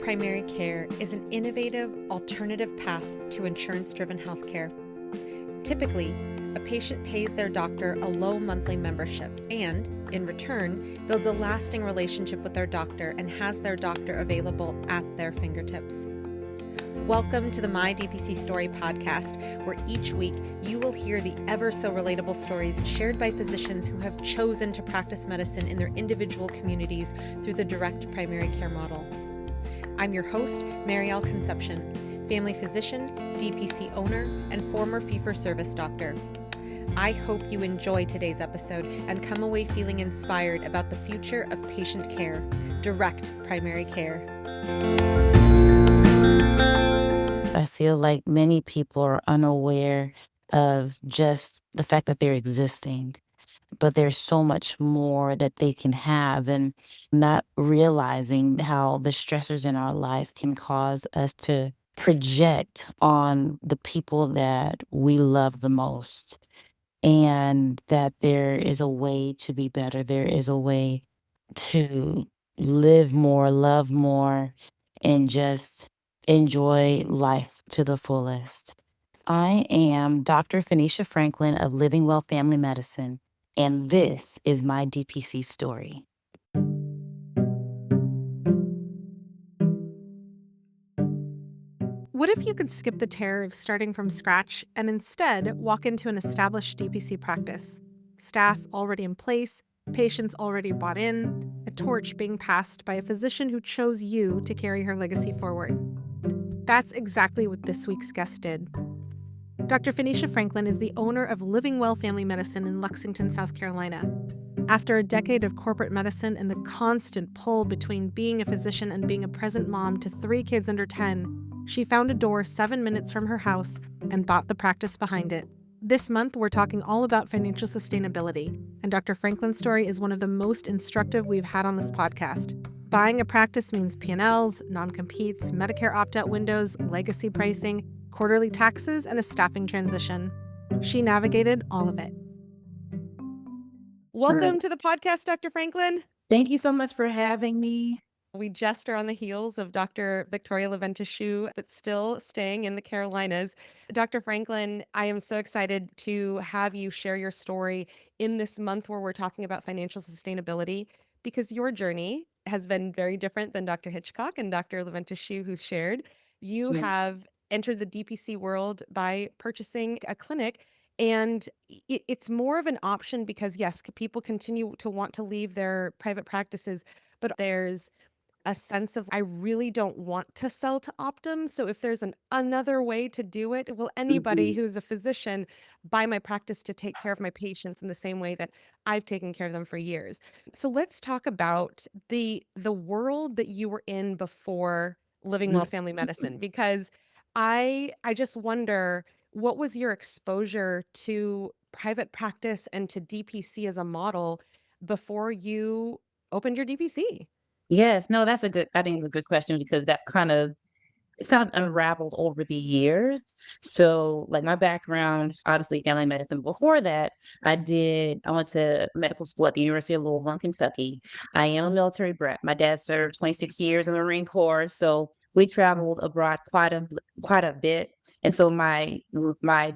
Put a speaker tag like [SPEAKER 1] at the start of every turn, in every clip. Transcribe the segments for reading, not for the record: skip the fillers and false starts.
[SPEAKER 1] primary care is an innovative, alternative path to insurance-driven healthcare. Typically, a patient pays their doctor a low monthly membership and, in return, builds a lasting relationship with their doctor and has their doctor available at their fingertips. Welcome to the My DPC Story podcast, where each week you will hear the ever so relatable stories shared by physicians who have chosen to practice medicine in their individual communities through the direct primary care model. I'm your host, Marielle Concepcion, family physician, DPC owner, and former fee-for-service doctor. I hope you enjoy today's episode and come away feeling inspired about the future of patient care, direct primary care.
[SPEAKER 2] I feel like many people are unaware of just the fact that they're existing, but there's so much more that they can have, and not realizing how the stressors in our life can cause us to project on the people that we love the most, and that there is a way to be better. There is a way to live more, love more, and just enjoy life to the fullest. I am Dr. Feneisha Franklin of Living Well Family Medicine, and this is my DPC story.
[SPEAKER 1] What if you could skip the terror of starting from scratch and instead walk into an established DPC practice? Staff already in place, patients already bought in, a torch being passed by a physician who chose you to carry her legacy forward. That's exactly what this week's guest did. Dr. Feneisha Franklin is the owner of Living Well Family Medicine in Lexington, South Carolina. After a decade of corporate medicine and the constant pull between being a physician and being a present mom to 3 kids under 10, she found a door 7 minutes from her house and bought the practice behind it. This month, we're talking all about financial sustainability, and Dr. Franklin's story is one of the most instructive we've had on this podcast. Buying a practice means P&Ls, non-competes, Medicare opt-out windows, legacy pricing, quarterly taxes, and a staffing transition. She navigated all of it. Welcome to the podcast, Dr. Franklin.
[SPEAKER 2] Thank you so much for having me.
[SPEAKER 1] We just are on the heels of Dr. Victoria LaVentisciu, but still staying in the Carolinas. Dr. Franklin, I am so excited to have you share your story in this month where we're talking about financial sustainability, because your journey has been very different than Dr. Hitchcock and Dr. LaVentisciu, who's shared. You
[SPEAKER 2] Yes.
[SPEAKER 1] have entered the DPC world by purchasing a clinic, and it's more of an option because, yes, people continue to want to leave their private practices, but there's a sense of, I really don't want to sell to Optum. So if there's another way to do it, will anybody who's a physician buy my practice to take care of my patients in the same way that I've taken care of them for years? So let's talk about the world that you were in before Living Well Family Medicine, because I just wonder, what was your exposure to private practice and to DPC as a model before you opened your DPC?
[SPEAKER 2] Yes, no, I think it's a good question because it's kind of unraveled over the years. So, like my background, obviously family medicine. Before that, I went to medical school at the University of Louisville, in Kentucky. I am a military brat. My dad served 26 years in the Marine Corps, so we traveled abroad quite a bit. And so my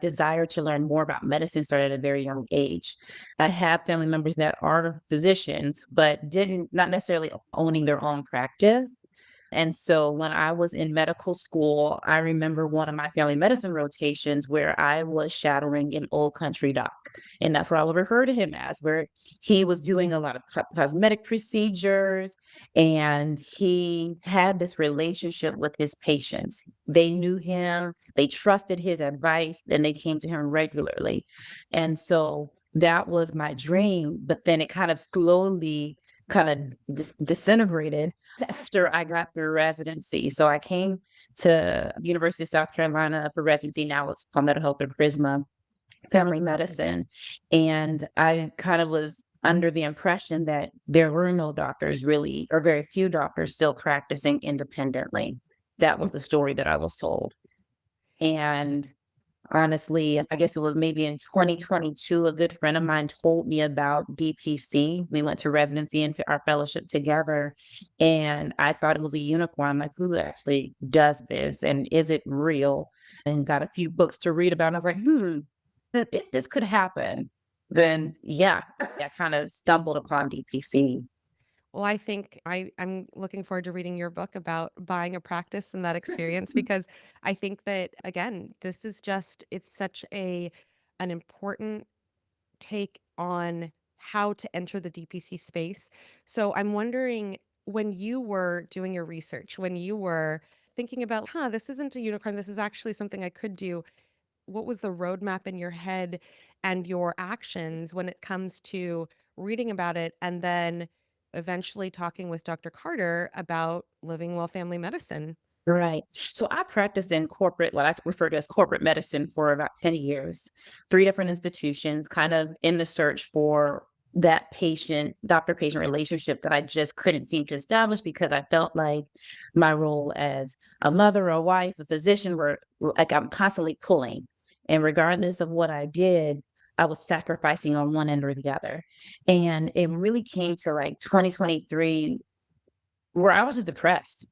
[SPEAKER 2] desire to learn more about medicine started at a very young age. I have family members that are physicians, but didn't not necessarily owning their own practice. And so when I was in medical school, I remember one of my family medicine rotations where I was shadowing an old country doc. And that's what I would refer to him as, where he was doing a lot of cosmetic procedures, and he had this relationship with his patients. They knew him, they trusted his advice, and they came to him regularly. And so that was my dream. But then it kind of slowly kind of disintegrated after I got through residency. So I came to University of South Carolina for residency. Now it's Palmetto Health or Prisma Family Medicine. And I kind of was under the impression that there were no doctors really, or very few doctors still practicing independently. That was the story that I was told. And Honestly, I guess it was maybe in 2022, a good friend of mine told me about DPC. We went to residency and our fellowship together, and I thought it was a unicorn. I'm like, who actually does this? And is it real? And got a few books to read about. And I was like, if this could happen, then yeah, I kind of stumbled upon DPC.
[SPEAKER 1] Well, I think I'm looking forward to reading your book about buying a practice and that experience because I think that again, this is just it's such an important take on how to enter the DPC space. So I'm wondering when you were doing your research, when you were thinking about, this isn't a unicorn, this is actually something I could do. What was the roadmap in your head and your actions when it comes to reading about it and then eventually talking with Dr. Carter about living well family medicine?
[SPEAKER 2] Right. So I practiced in corporate, what I refer to as corporate medicine for about 10 years, three different institutions, kind of in the search for that doctor patient relationship that I just couldn't seem to establish because I felt like my role as a mother, a wife, a physician were like I'm constantly pulling. And regardless of what I did, I was sacrificing on one end or the other. And it really came to like 2023 where I was just depressed,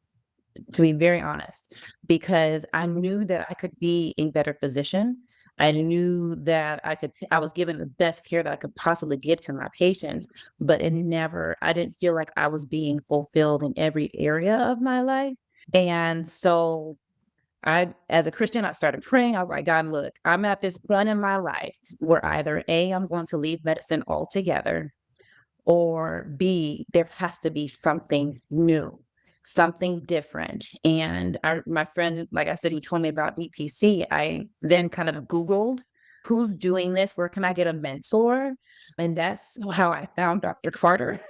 [SPEAKER 2] to be very honest, because I knew that I could be a better physician. I knew that I was given the best care that I could possibly give to my patients, but I didn't feel like I was being fulfilled in every area of my life. And so as a Christian, I started praying. I was like, God, look, I'm at this point in my life where either A, I'm going to leave medicine altogether, or B, there has to be something new, something different. And my friend, like I said, who told me about BPC, I then kind of Googled who's doing this, where can I get a mentor? And that's how I found Dr. Carter.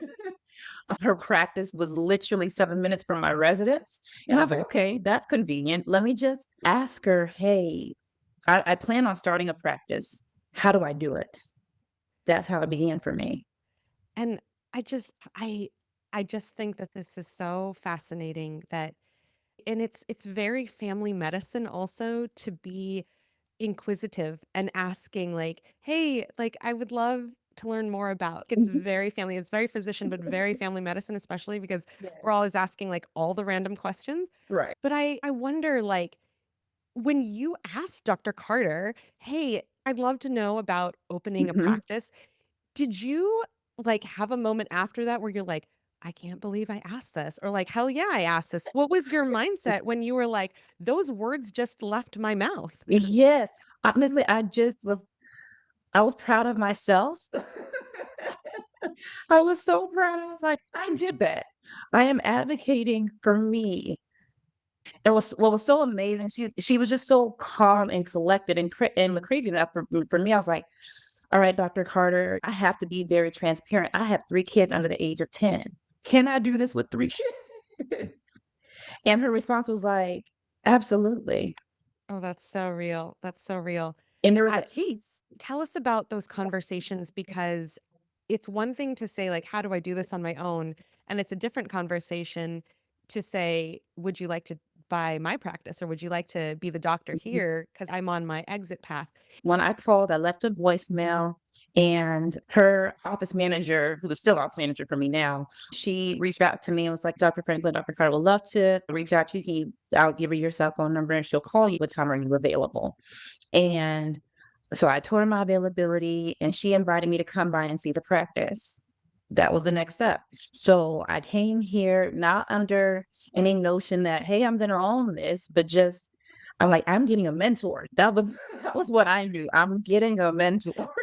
[SPEAKER 2] Her practice was literally 7 minutes from my residence. And I was like, okay, that's convenient. Let me just ask her, hey, I plan on starting a practice. How do I do it? That's how it began for me.
[SPEAKER 1] And I just I just think that this is so fascinating that and it's very family medicine also to be inquisitive and asking like, "Hey, like I would love to learn more about." It's very family, it's very physician, but very family medicine, especially because we're always asking like all the random questions.
[SPEAKER 2] Right.
[SPEAKER 1] But I wonder like when you asked Dr. Carter, "Hey, I'd love to know about opening a
[SPEAKER 2] Mhm.
[SPEAKER 1] practice." Did you, like, have a moment after that where you're like, "I can't believe I asked this," or like, "Hell yeah, I asked this." What was your mindset when you were like, "Those words just left my mouth?"
[SPEAKER 2] Yes. Honestly, I was proud of myself. I was so proud. I was like, "I did that. I am advocating for me." And what was so amazing, she was just so calm and collected and the crazy enough for me, I was like, "All right, Dr. Carter, I have to be very transparent. I have 3 kids under the age of 10. Can I do this with 3 kids?" And her response was like, "Absolutely."
[SPEAKER 1] Oh, that's so real. That's so real.
[SPEAKER 2] And there was a
[SPEAKER 1] I
[SPEAKER 2] piece.
[SPEAKER 1] Tell us about those conversations because it's one thing to say like, "How do I do this on my own?" And it's a different conversation to say, "Would you like to buy my practice or would you like to be the doctor here? Because 'Cause I'm on my exit path."
[SPEAKER 2] When I called, I left a voicemail, and her office manager, who is still office manager for me now, she reached out to me and was like, "Dr. Franklin, Dr. Carter would love to reach out to you. I'll give her your cell phone number and she'll call you. What time are you available?" And so I told her my availability, and she invited me to come by and see the practice. That was the next step. So I came here not under any notion that, hey, I'm gonna own this, but just I'm like, I'm getting a mentor. That was that was what I knew. I'm getting a mentor.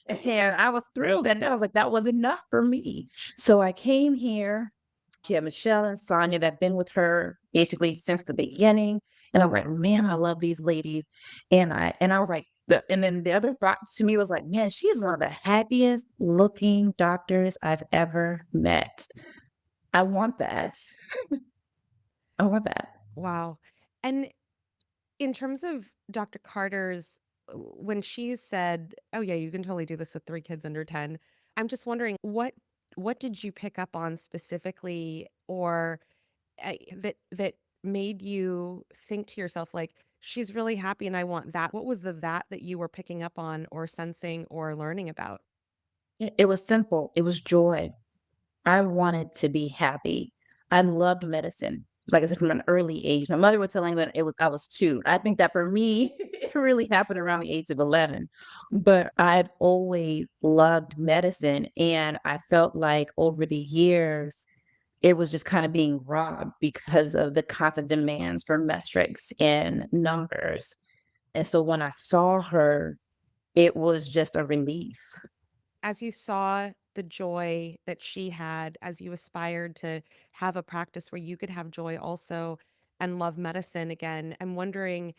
[SPEAKER 2] And I was thrilled, and I was like, that was enough for me. So I came here. She had Michelle and Sonia that been with her basically since the beginning. And I'm like, man, I love these ladies. And I was like, and then the other thought to me was like, man, she is one of the happiest looking doctors I've ever met. I want that. I want that.
[SPEAKER 1] Wow. And in terms of Dr. Carter's when she said, "Oh yeah, you can totally do this with 3 kids under 10." I'm just wondering what did you pick up on specifically or that made you think to yourself like, She's really happy and I want that. What was the that you were picking up on or sensing or learning about?
[SPEAKER 2] It was simple. It was joy. I wanted to be happy. I loved medicine. Like I said, from an early age. My mother would tell me when I was 2. I think that for me, it really happened around the age of 11. But I've always loved medicine, and I felt like over the years, it was just kinda being robbed because of the constant demands for metrics and numbers. And so when I saw her, it was just a relief.
[SPEAKER 1] As you saw the joy that she had, as you aspired to have a practice where you could have joy also and love medicine again, I'm wondering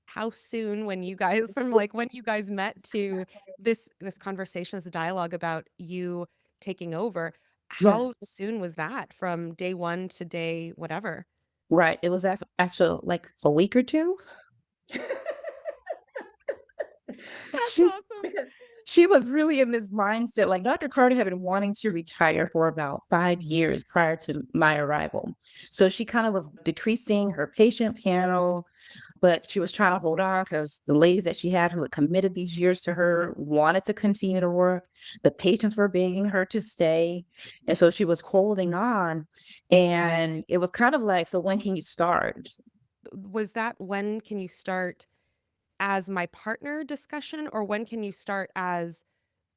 [SPEAKER 1] how soon when you guys from like when you guys met to this conversation, this dialogue about you taking over,
[SPEAKER 2] Yeah.
[SPEAKER 1] how soon was that from day 1 to day whatever?
[SPEAKER 2] Right, it was actual like, a week or 2?
[SPEAKER 1] That's
[SPEAKER 2] She
[SPEAKER 1] awesome.
[SPEAKER 2] she was really in this mindset, like, Dr. Carter had been wanting to retire for about 5 years prior to my arrival. So she kinda was decreasing her patient panel, but she was trying to hold on because the ladies that she had who had committed these years to her wanted to continue to work. The patients were begging her to stay, and so she was holding on, and it was kind of like, "So when can you start?"
[SPEAKER 1] Was that when can you start as my partner discussion or when can you start as,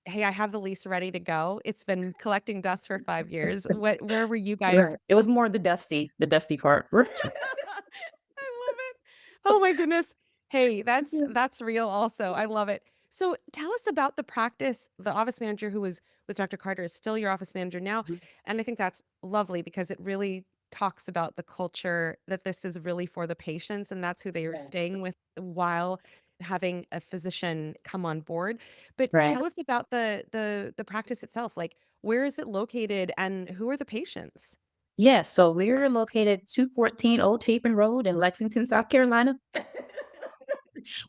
[SPEAKER 1] "Hey, I have the lease ready to go. It's been collecting dust for 5 years." Where were you guys?
[SPEAKER 2] Right. It was more the dusty part.
[SPEAKER 1] I love it. Oh my goodness. Hey, that's
[SPEAKER 2] Yeah.
[SPEAKER 1] that's real also. I love it. So tell us about the practice. The office manager who was with Dr. Carter is still your office manager now.
[SPEAKER 2] Mhm.
[SPEAKER 1] And I think that's lovely because it really talks about the culture that this is really for the patients and that's who they are
[SPEAKER 2] Yeah.
[SPEAKER 1] staying with while having a physician come on board. But
[SPEAKER 2] Right.
[SPEAKER 1] tell us about the practice itself. Like where is it located and who are the patients?
[SPEAKER 2] Yes, so we're located 214 Old Chapin Road in Lexington, South Carolina.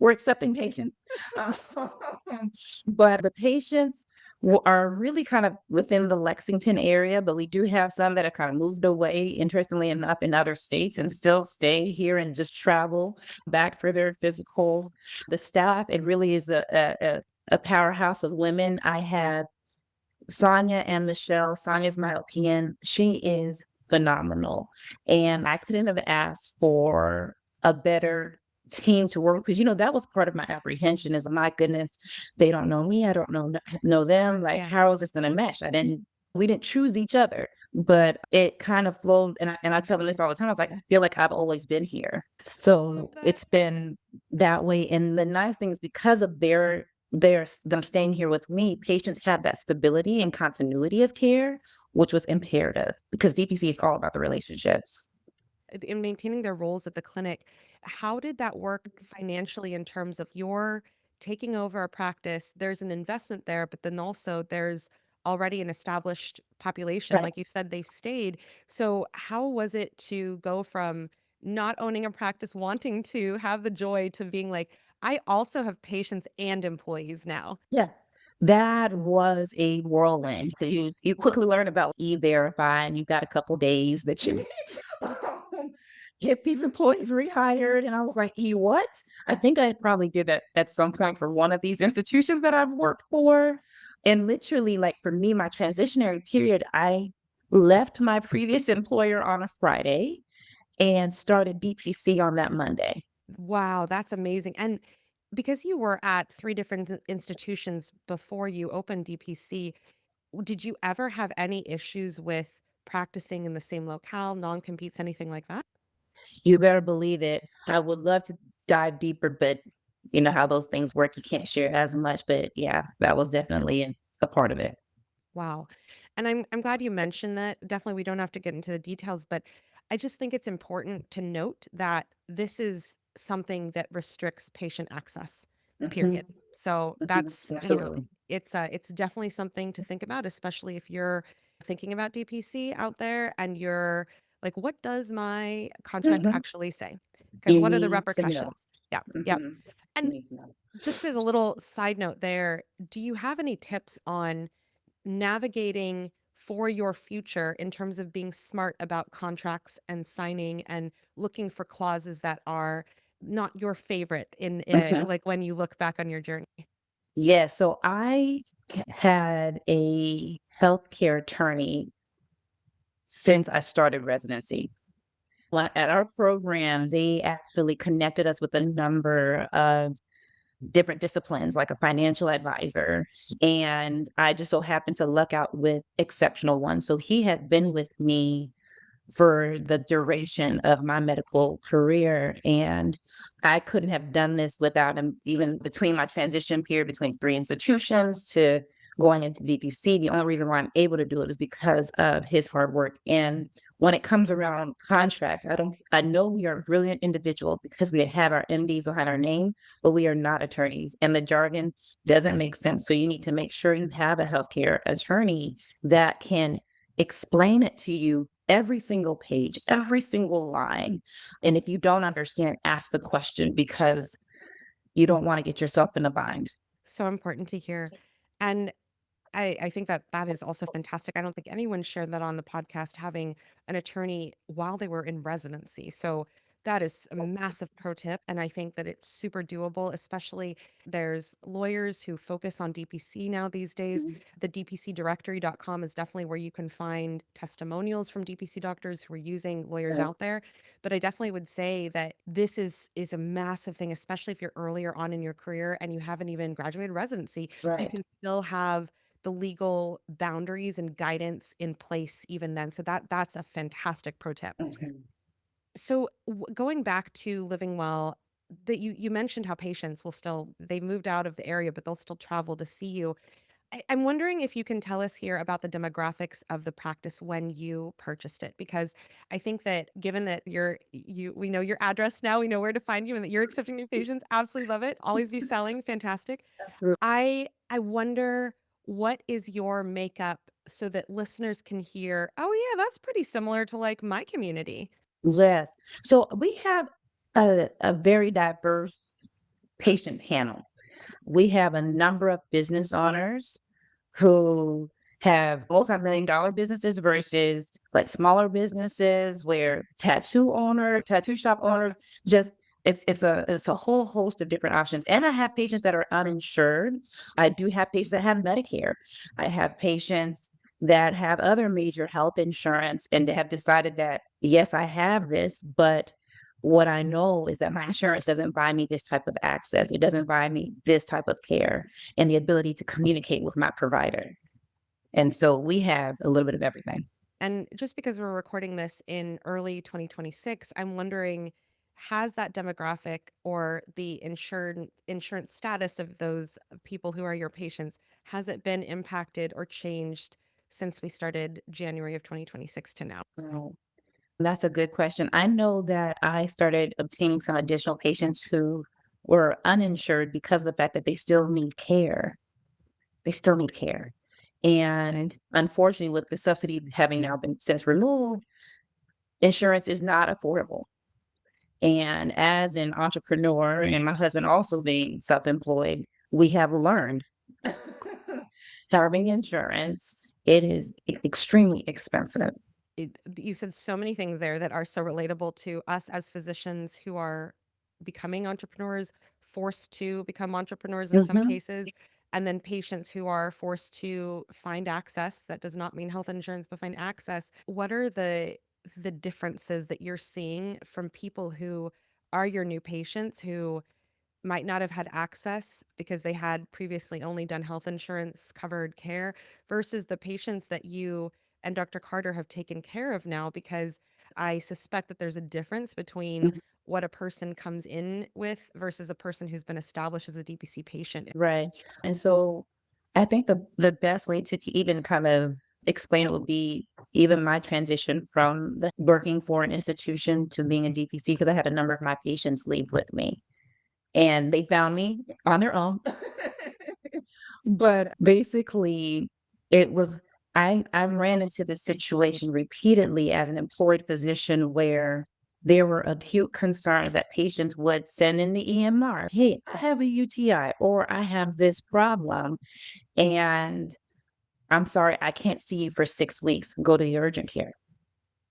[SPEAKER 2] We're accepting patients. Um, but the patients are really kind of within the Lexington area, but we do have some that have kind of moved away, interestingly enough, in other states and still stay here and just travel back for their physical. The staff, it really is a powerhouse of women. I have Sonia and Michelle. Sonia's my LPN. She is phenomenal. And I couldn't have asked for a better team to work because that was part of my apprehension is my goodness, they don't know me. I don't know them. Like,
[SPEAKER 1] Yeah.
[SPEAKER 2] how is this gonna mesh? We didn't choose each other, but it kind of flowed. And I tell them this all the time. I was like, I feel like I've always been here.
[SPEAKER 1] Love
[SPEAKER 2] So
[SPEAKER 1] that.
[SPEAKER 2] it's been that way. And the nice thing is because of them staying here with me, patients have that stability and continuity of care, which was imperative because DPC is all about the relationships.
[SPEAKER 1] In maintaining their roles at the clinic, how did that work financially in terms of your taking over a practice? There's an investment there, but then also there's already an established population.
[SPEAKER 2] Right.
[SPEAKER 1] Like you said, they've stayed. So, how was it to go from not owning a practice, wanting to have the joy, to being like, I also have patients and employees now?
[SPEAKER 2] Yeah. That was a whirlwind because you quickly learn about E-Verify and you've got a couple days that you need to get these employees rehired. And I was like, E what? I think I probably did that at some point for one of these institutions that I've worked for. And literally, like for me, my transitionary period, I left my previous employer on a Friday and started BPC on that Monday.
[SPEAKER 1] Wow, that's amazing. And because you were at 3 different institutions before you opened DPC, did you ever have any issues with practicing in the same locale, non-competes, anything like that?
[SPEAKER 2] You better believe it. I would love to dive deeper, but you know how those things work. You can't share as much, but yeah, that was definitely a part of it.
[SPEAKER 1] Wow. And I'm glad you mentioned that. Definitely we don't have to get into the details, but I just think it's important to note that this is something that restricts patient access, period.
[SPEAKER 2] Mhm,
[SPEAKER 1] So
[SPEAKER 2] mhm,
[SPEAKER 1] that's,
[SPEAKER 2] absolutely.
[SPEAKER 1] it's definitely something to think about, especially if you're thinking about DPC out there and you're like, what does my contract
[SPEAKER 2] Mhm.
[SPEAKER 1] actually say? Because
[SPEAKER 2] You
[SPEAKER 1] what are the
[SPEAKER 2] need to know.
[SPEAKER 1] repercussions? Yeah. Yep.
[SPEAKER 2] Mhm. You
[SPEAKER 1] And
[SPEAKER 2] need to know.
[SPEAKER 1] just as a little side note there, do you have any tips on navigating for your future in terms of being smart about contracts and signing and looking for clauses that are not your favorite in
[SPEAKER 2] Mhm.
[SPEAKER 1] like when you look back on your journey?
[SPEAKER 2] Yeah, so I had a healthcare attorney since I started residency. Well, at our program, they actually connected us with a number of different disciplines, like a financial advisor. And I just so happened to luck out with exceptional one. So he has been with me for the duration of my medical career. And I couldn't have done this without him, even between my transition period between three institutions to going into DPC. The only reason why I'm able to do it is because of his hard work. And when it comes around contracts, I know we are brilliant individuals because we have our MDs behind our name, but we are not attorneys. And the jargon doesn't make sense. So you need to make sure you have a healthcare attorney that can explain it to you every single page, every single line. And if you don't understand, ask the question because you don't want to get yourself in a bind.
[SPEAKER 1] So important to hear. And I think that that is also fantastic. I don't think anyone shared that on the podcast, having an attorney while they were in residency. So that is a massive pro tip. And I think that it's super doable, especially there's lawyers who focus on DPC now these days. The dpcdirectory.com is definitely where you can find testimonials from DPC doctors who are using lawyers
[SPEAKER 2] Right.
[SPEAKER 1] out there. But I definitely would say that this is a massive thing, especially if you're earlier on in your career and you haven't even graduated residency. You
[SPEAKER 2] Right.
[SPEAKER 1] can still have the legal boundaries and guidance in place even then. So that's a fantastic pro tip.
[SPEAKER 2] Mhm.
[SPEAKER 1] So going back to living well, that you mentioned how patients will still they moved out of the area, but they'll still travel to see you. I'm wondering if you can tell us here about the demographics of the practice when you purchased it, because I think that given that we know your address now, we know where to find you, and that you're accepting new patients. Absolutely love it. Always be selling. Fantastic. I wonder what is your makeup so that listeners can hear, "Oh, yeah, that's pretty similar to, like, my community."
[SPEAKER 2] Yes. So we have a very diverse patient panel. We have a number of business owners who have multi-million-dollar businesses versus like smaller businesses where tattoo shop owners, just it's a whole host of different options. And I have patients that are uninsured. I do have patients that have Medicare. I have patients that have other major health insurance and they have decided that yes, I have this, but what I know is that my insurance doesn't buy me this type of access. It doesn't buy me this type of care and the ability to communicate with my provider. And so we have a little bit of everything.
[SPEAKER 1] And just because we're recording this in early 2026, I'm wondering, has that demographic or the insurance status of those people who are your patients, has it been impacted or changed since we started January of 2026 to now?
[SPEAKER 2] So that's a good question. I know that I started obtaining some additional patients who were uninsured because of the fact that they still need care. They still need care. And unfortunately, with the subsidies having now been since removed, insurance is not affordable. And as an entrepreneur and my husband also being self-employed, we have learned having insurance, it is extremely expensive.
[SPEAKER 1] You said so many things there that are so relatable to us as physicians who are becoming entrepreneurs, forced to become entrepreneurs in some
[SPEAKER 2] Mhm.
[SPEAKER 1] cases, and then patients who are forced to find access. That does not mean health insurance, but find access. What are the differences that you're seeing from people who are your new patients who might not have had access because they had previously only done health insurance covered care versus the patients that you and Dr. Carter have taken care of now? Because I suspect that there's a difference between
[SPEAKER 2] Mhm.
[SPEAKER 1] what a person comes in with versus a person who's been established as a DPC patient.
[SPEAKER 2] Right. And so I think the best way to even kind of explain it would be even my transition from the working for an institution to being a DPC, because I had a number of my patients leave with me. And they found me on their own. But basically, it was I ran into this situation repeatedly as an employed physician where there were acute concerns that patients would send in the EMR. Hey, I have a UTI or I have this problem. And I'm sorry, I can't see you for 6 weeks. Go to your urgent care.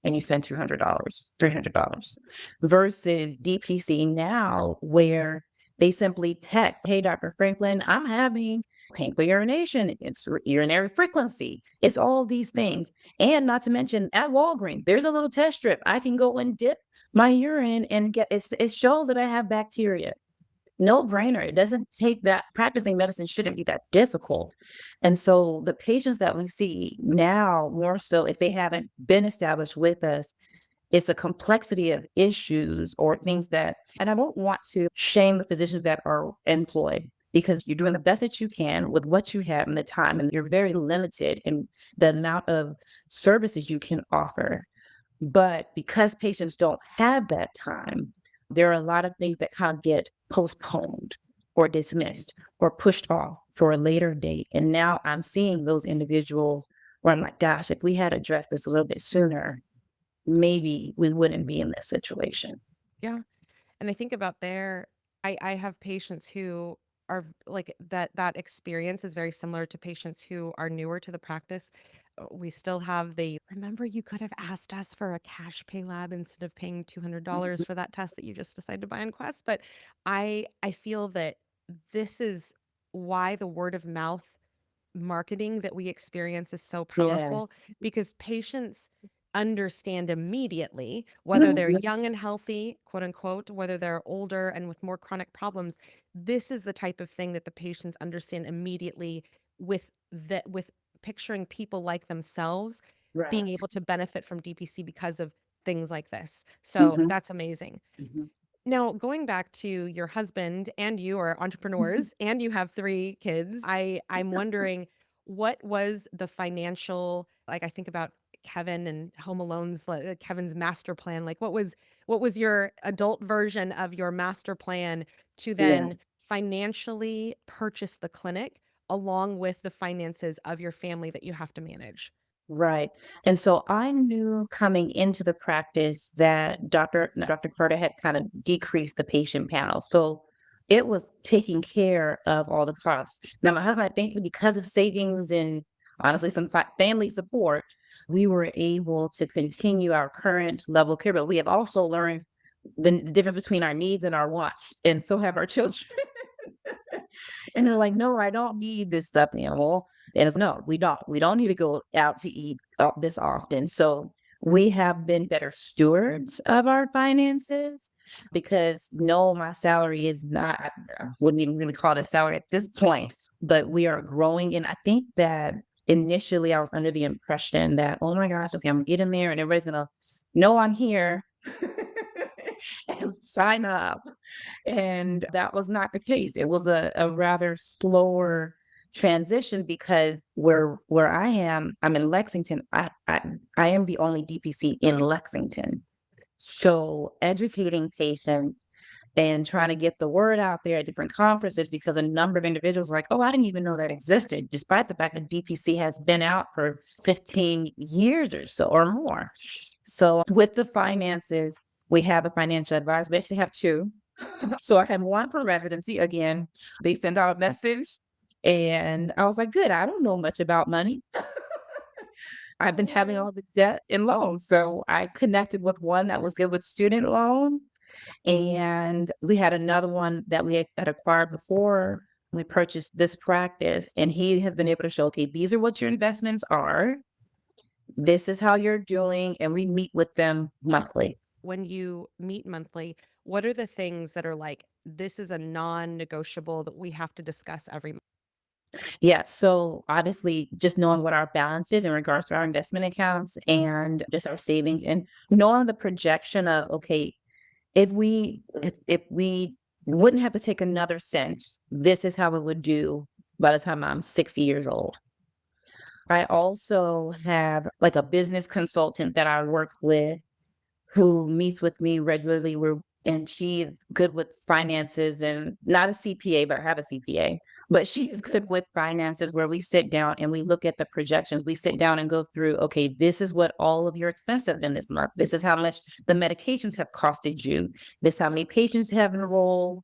[SPEAKER 2] and you spend $200, $300 versus DPC now where they simply text, "Hey, Dr. Franklin, I'm having painful urination. It's urinary frequency. It's all these things." And not to mention at Walgreens, there's a little test strip. I can go and dip my urine and it shows that I have bacteria. No brainer. It doesn't take that. Practicing medicine shouldn't be that difficult. And so the patients that we see now, more so if they haven't been established with us, it's a complexity of issues or things that, and I don't want to shame the physicians that are employed because you're doing the best that you can with what you have and the time, and you're very limited in the amount of services you can offer. But because patients don't have that time, there are a lot of things that kind of get postponed or dismissed or pushed off for a later date. And now I'm seeing those individuals where I'm like, gosh, if we had addressed this a little bit sooner, maybe we wouldn't be in this situation.
[SPEAKER 1] Yeah. And I think about I have patients who are like that experience is very similar to patients who are newer to the practice. We still have the remember you could have asked us for a cash pay lab instead of paying $200
[SPEAKER 2] Mhm.
[SPEAKER 1] for that test that you just decided to buy on Quest. But I feel that this is why the word of mouth marketing that we experience is so powerful
[SPEAKER 2] Yes.
[SPEAKER 1] because patients understand immediately whether they're
[SPEAKER 2] Mhm.
[SPEAKER 1] young and healthy, quote unquote, whether they're older and with more chronic problems. This is the type of thing that the patients understand immediately with picturing people like themselves being
[SPEAKER 2] Right.
[SPEAKER 1] able to benefit from DPC because of things like this. So
[SPEAKER 2] Mhm.
[SPEAKER 1] that's amazing.
[SPEAKER 2] Mhm.
[SPEAKER 1] Now, going back to your husband and you are entrepreneurs and you have 3 kids, I'm wondering what was the financial like I think about Kevin and Home Alone's Kevin's master plan. Like what was your adult version of your master plan to
[SPEAKER 2] Yeah.
[SPEAKER 1] then financially purchase the clinic along with the finances of your family that you have to manage?
[SPEAKER 2] Right. And so I knew coming into the practice that Dr. Carter had kind of decreased the patient panel. So it was taking care of all the costs. Now, my husband, thankfully, because of savings and honestly some family support, we were able to continue our current level of care. But we have also learned the difference between our needs and our wants. And so have our children. And they're like, "No, I don't need this stuffed animal." And it's, "No, we don't. We don't need to go out to eat this often." So we have been better stewards of our finances because no, my salary is not, I wouldn't even really call it a salary at this point, but we are growing. And I think that initially I was under the impression that, oh my gosh, okay, I'm gonna get in there and everybody's gonna know I'm here and sign up. And that was not the case. It was a rather slower transition because where I am, I'm in Lexington. I am the only DPC in Lexington. So educating patients and trying to get the word out there at different conferences because a number of individuals are like, oh, I didn't even know that existed, despite the fact that DPC has been out for 15 years or so or more. So with the finances, we have a financial advisor. We actually have two. So I had one for residency. Again, they send out a message. And I was like, good, I don't know much about money. I've been having all this debt and loans. So I connected with one that was good with student loans. And we had another one that we had acquired before we purchased this practice. And he has been able to show, okay, these are what your investments are. This is how you're doing. And we meet with them monthly.
[SPEAKER 1] When you meet monthly, what are the things that are like, this is a non-negotiable that we have to discuss every month?
[SPEAKER 2] Yeah. So obviously, just knowing what our balance is in regards to our investment accounts and just our savings and knowing the projection of, okay, if we wouldn't have to take another cent, this is how it would do by the time I'm 60 years old. I also have like a business consultant that I work with who meets with me regularly. And she is good with finances and not a CPA, but I have a CPA. But she is good with finances where we sit down and we look at the projections. We sit down and go through, okay, this is what all of your expenses have been this month. This is how much the medications have costed you. This is how many patients have enrolled.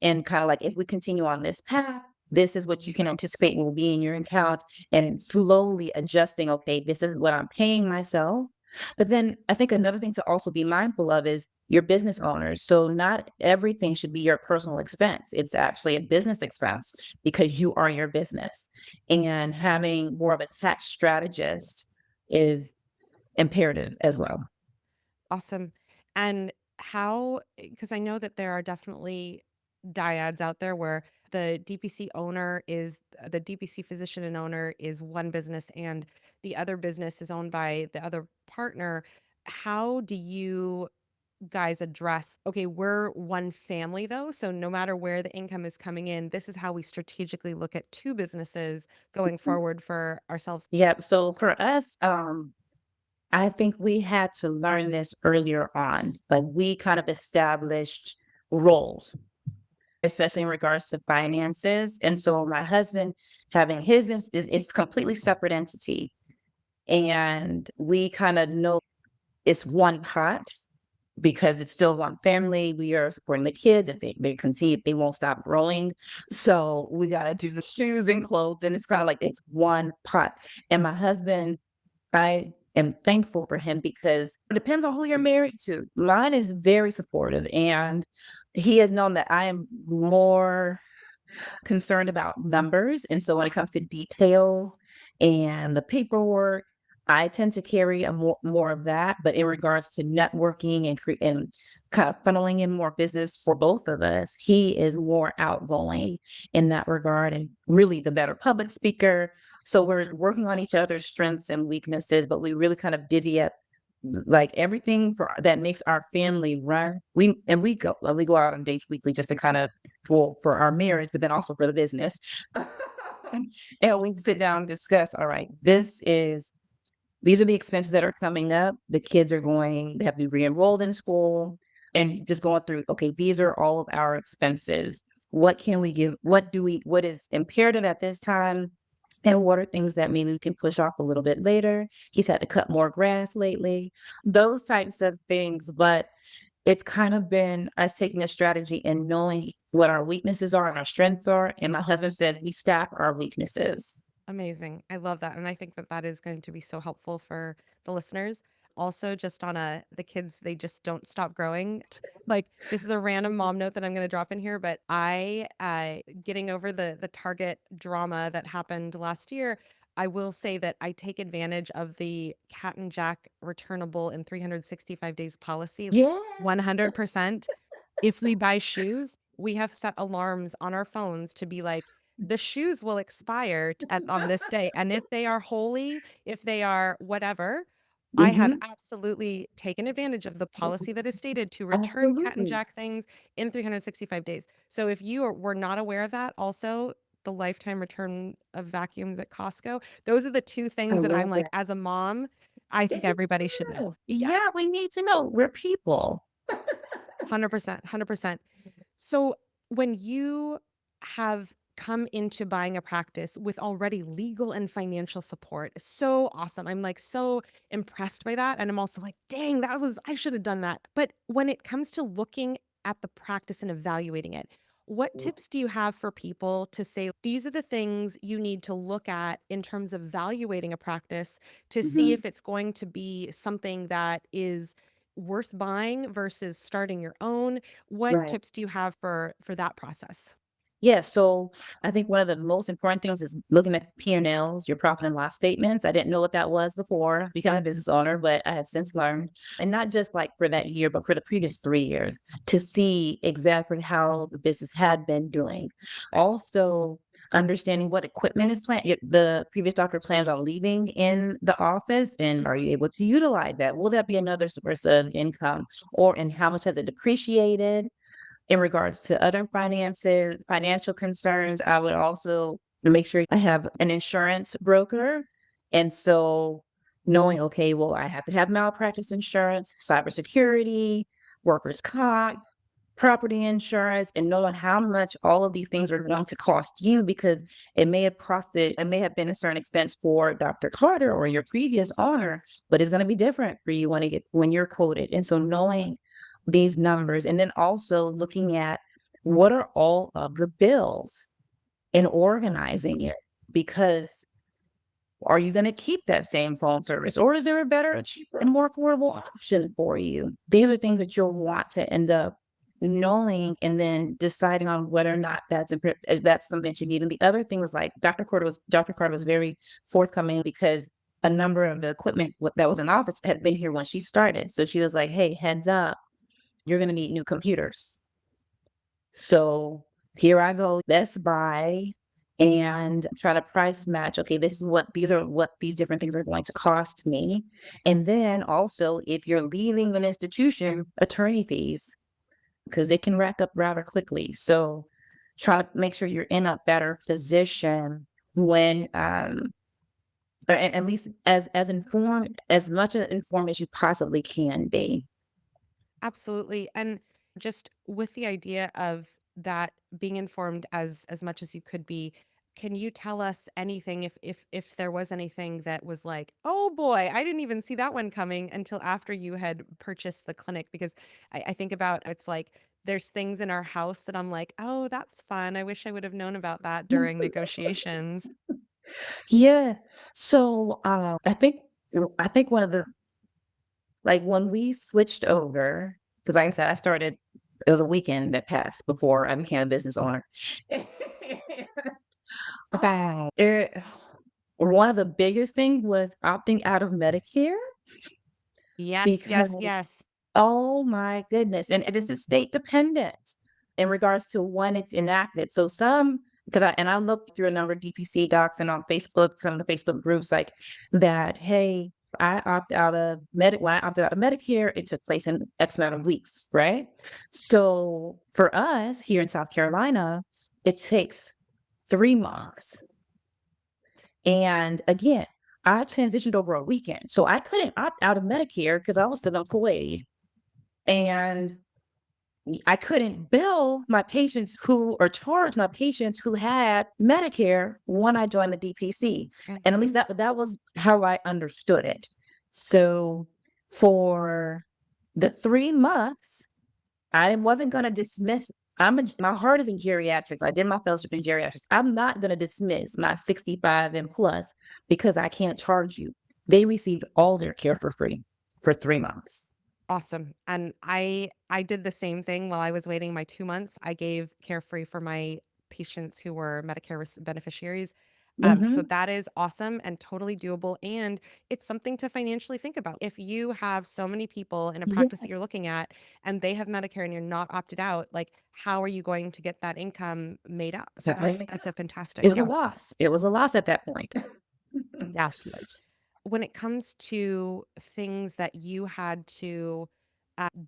[SPEAKER 2] And kind of like if we continue on this path, this is what you can anticipate will be in your account and slowly adjusting, okay, this is what I'm paying myself. But then I think another thing to also be mindful of is your business owners. So not everything should be your personal expense. It's actually a business expense because you are your business. And having more of a tax strategist is imperative as well.
[SPEAKER 1] Awesome. And how, because I know that there are definitely dyads out there where the DPC physician and owner is one business and the other business is owned by the other partner. How do you guys address, okay, we're one family though, so no matter where the income is coming in, this is how we strategically look at two businesses going forward for ourselves.
[SPEAKER 2] Yeah. So for us, I think we had to learn this earlier on. Like we kind of established roles, especially in regards to finances. And so my husband having his business is it's completely separate entity. And we kind of know it's one pot because it's still one family. We are supporting the kids. If they continue, they won't stop growing. So we got to do the shoes and clothes. And it's kind of like it's one pot. And my husband, I am thankful for him because it depends on who you're married to. Mine is very supportive. And he has known that I am more concerned about numbers. And so when it comes to details and the paperwork, I tend to carry a more of that. But in regards to networking and kind of funneling in more business for both of us, he is more outgoing in that regard and really the better public speaker. So we're working on each other's strengths and weaknesses, but we really kind of divvy up like everything for that makes our family run. We go out on dates weekly just to kind of for our marriage, but then also for the business. And we sit down and discuss, all right, these are the expenses that are coming up. The kids are going, they have to be re-enrolled in school and just going through, okay, these are all of our expenses. What can we give? What is imperative at this time? And what are things that maybe we can push off a little bit later? He's had to cut more grass lately, those types of things. But it's kind of been us taking a strategy and knowing what our weaknesses are and our strengths are. And my husband says we staff our weaknesses.
[SPEAKER 1] Amazing. I love that, and I think that that is going to be so helpful for the listeners. Also, just on the kids, they just don't stop growing. Like, this is a random mom note that I'm gonna drop in here, but getting over the Target drama that happened last year, I will say that I take advantage of the Cat and Jack returnable in 365 days policy
[SPEAKER 2] Yes.
[SPEAKER 1] 100%. If we buy shoes, we have set alarms on our phones to be like, the shoes will expire on this day. And if they are holy, if they are whatever, I have
[SPEAKER 2] Hmm.
[SPEAKER 1] absolutely taken advantage of the policy that is stated to return Cat and
[SPEAKER 2] Absolutely.
[SPEAKER 1] Jack things in 365 days. So if were not aware of that, also the lifetime return of vacuums at Costco, those are the two
[SPEAKER 2] I
[SPEAKER 1] things that I'm
[SPEAKER 2] love
[SPEAKER 1] like,
[SPEAKER 2] that.
[SPEAKER 1] as a mom, I think everybody should know. Yeah,
[SPEAKER 2] Yeah, we need to know we're people.
[SPEAKER 1] 100%, 100%. So, when you have come into buying a practice with already legal and financial support, so awesome. I'm like so impressed by that. And I'm also like, dang, I should have done that. But when it comes to looking at the practice and evaluating it, what tips do you have for people to say these are the things you need to look at in terms of evaluating a practice to see
[SPEAKER 2] Mhm.
[SPEAKER 1] if it's going to be something that is worth buying versus starting your own? What
[SPEAKER 2] Right.
[SPEAKER 1] tips do you have for that process?
[SPEAKER 2] Yeah, so I think one of the most important things is looking at P&Ls, your profit and loss statements. I didn't know what that was before becoming a business owner, but I have since learned. And not just like for that year, but for the previous 3 years to see exactly how the business had been doing. Also, understanding what equipment is planned. The previous doctor plans on leaving in the office, and are you able to utilize that? Will that be another source of income? Or and how much has it depreciated? In regards to other financial concerns, I would also make sure I have an insurance broker. And so knowing, okay, well, I have to have malpractice insurance, cybersecurity, workers' comp, property insurance, and knowing how much all of these things are going to cost you because it may have been a certain expense for Dr. Carter or your previous owner, but it's going to be different for you when you're quoted. And so knowing these numbers and then also looking at what are all of the bills and organizing it because Are you going to keep that same phone service, or is there a better, cheaper, and more affordable option for you? These are things that you'll want to end up knowing and then deciding on whether or not that's something that you need. And the other thing was like Dr. Carter was very forthcoming because a number of the equipment that was in the office had been here when she started. So she was like, "Hey, heads up, you're going to need new computers." So here I go, Best Buy, and try to price match. Okay, these are what these different things are going to cost me. And then also, if you're leaving an institution, attorney fees, because it can rack up rather quickly. So try to make sure you're in a better position when or at least as informed, as much informed as you possibly can be.
[SPEAKER 1] Absolutely. And just with the idea of that being informed as much as you could be, can you tell us anything if there was anything that was like, "Oh boy, I didn't even see that one coming," until after you had purchased the clinic? Because I think about it's like there's things in our house that I'm like, "Oh, that's fun. I wish I would have known about that during negotiations."
[SPEAKER 2] Yeah. So, I think one of the like, when we switched over, because like I said, it was a weekend that passed before I became a business owner. It One of the biggest things was opting out of Medicare
[SPEAKER 1] Yes,
[SPEAKER 2] because
[SPEAKER 1] yes, yes.
[SPEAKER 2] oh my goodness, and this is state dependent in regards to when it's enacted. So some because I looked through a number of DPC docs and on Facebook, some of the Facebook groups like that, "Hey, when I opted out of Medicare, it took place in X amount of weeks," right? So for us here in South Carolina, it takes 3 months. And again, I transitioned over a weekend, so I couldn't opt out of Medicare because I was still employed. And I couldn't bill my patients who or charge my patients who had Medicare when I joined the DPC. And at least that was how I understood it. So for the 3 months, I wasn't gonna dismiss my heart is in geriatrics. I did my fellowship in geriatrics. I'm not gonna dismiss my 65 and plus because I can't charge you. They received all their care for free for 3 months.
[SPEAKER 1] Awesome. And I did the same thing while I was waiting my 2 months. I gave Carefree for my patients who were Medicare beneficiaries. So
[SPEAKER 2] Mhm.
[SPEAKER 1] that is awesome and totally doable. And it's something to financially think about. If you have so many people in a practice that
[SPEAKER 2] Yeah.
[SPEAKER 1] you're looking at and they have Medicare and you're not opted out, like how are you going to get that income made up? So that's a
[SPEAKER 2] It
[SPEAKER 1] fantastic.
[SPEAKER 2] was a
[SPEAKER 1] Yeah.
[SPEAKER 2] loss. It was a loss at that point.
[SPEAKER 1] Yeah. When it comes to things that you had to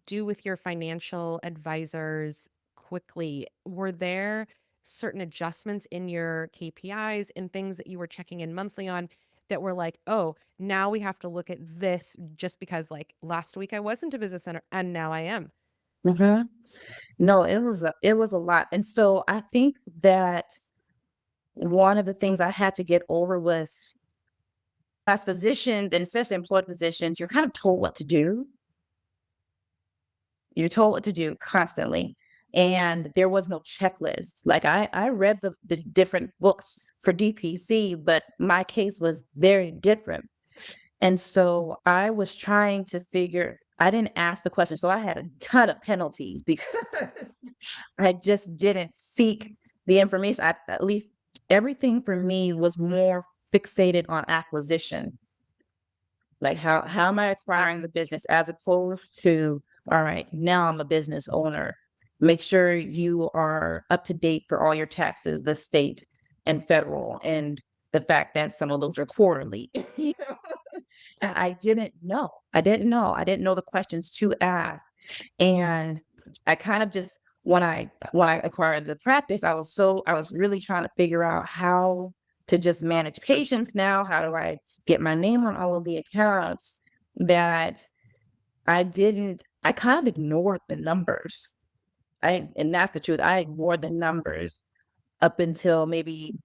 [SPEAKER 1] do with your financial advisors quickly, were there certain adjustments in your KPIs and things that you were checking in monthly on that were like, oh, now we have to look at this just because like last week I wasn't a business owner and now I am?
[SPEAKER 2] Mhm. No, it was a lot, and so I think that one of the things I had to get over was as physicians, and especially employed physicians, you're kind of told what to do. You're told what to do constantly, and there was no checklist. Like, I read the different books for DPC, but my case was very different, and so I was trying to figure I didn't ask the question, so I had a ton of penalties because I just didn't seek the information. At least everything for me was more fixated on acquisition. Like how am I acquiring the business as opposed to, all right, now I'm a business owner. Make sure you are up to date for all your taxes, the state and federal, and the fact that some of those are quarterly. I didn't know. I didn't know. I didn't know the questions to ask. And I kind of just when I acquired the practice, I was really trying to figure out how to just manage patients now. How do I get my name on all of the accounts that I kind of ignored the numbers. And that's the truth. I ignored the numbers up until maybe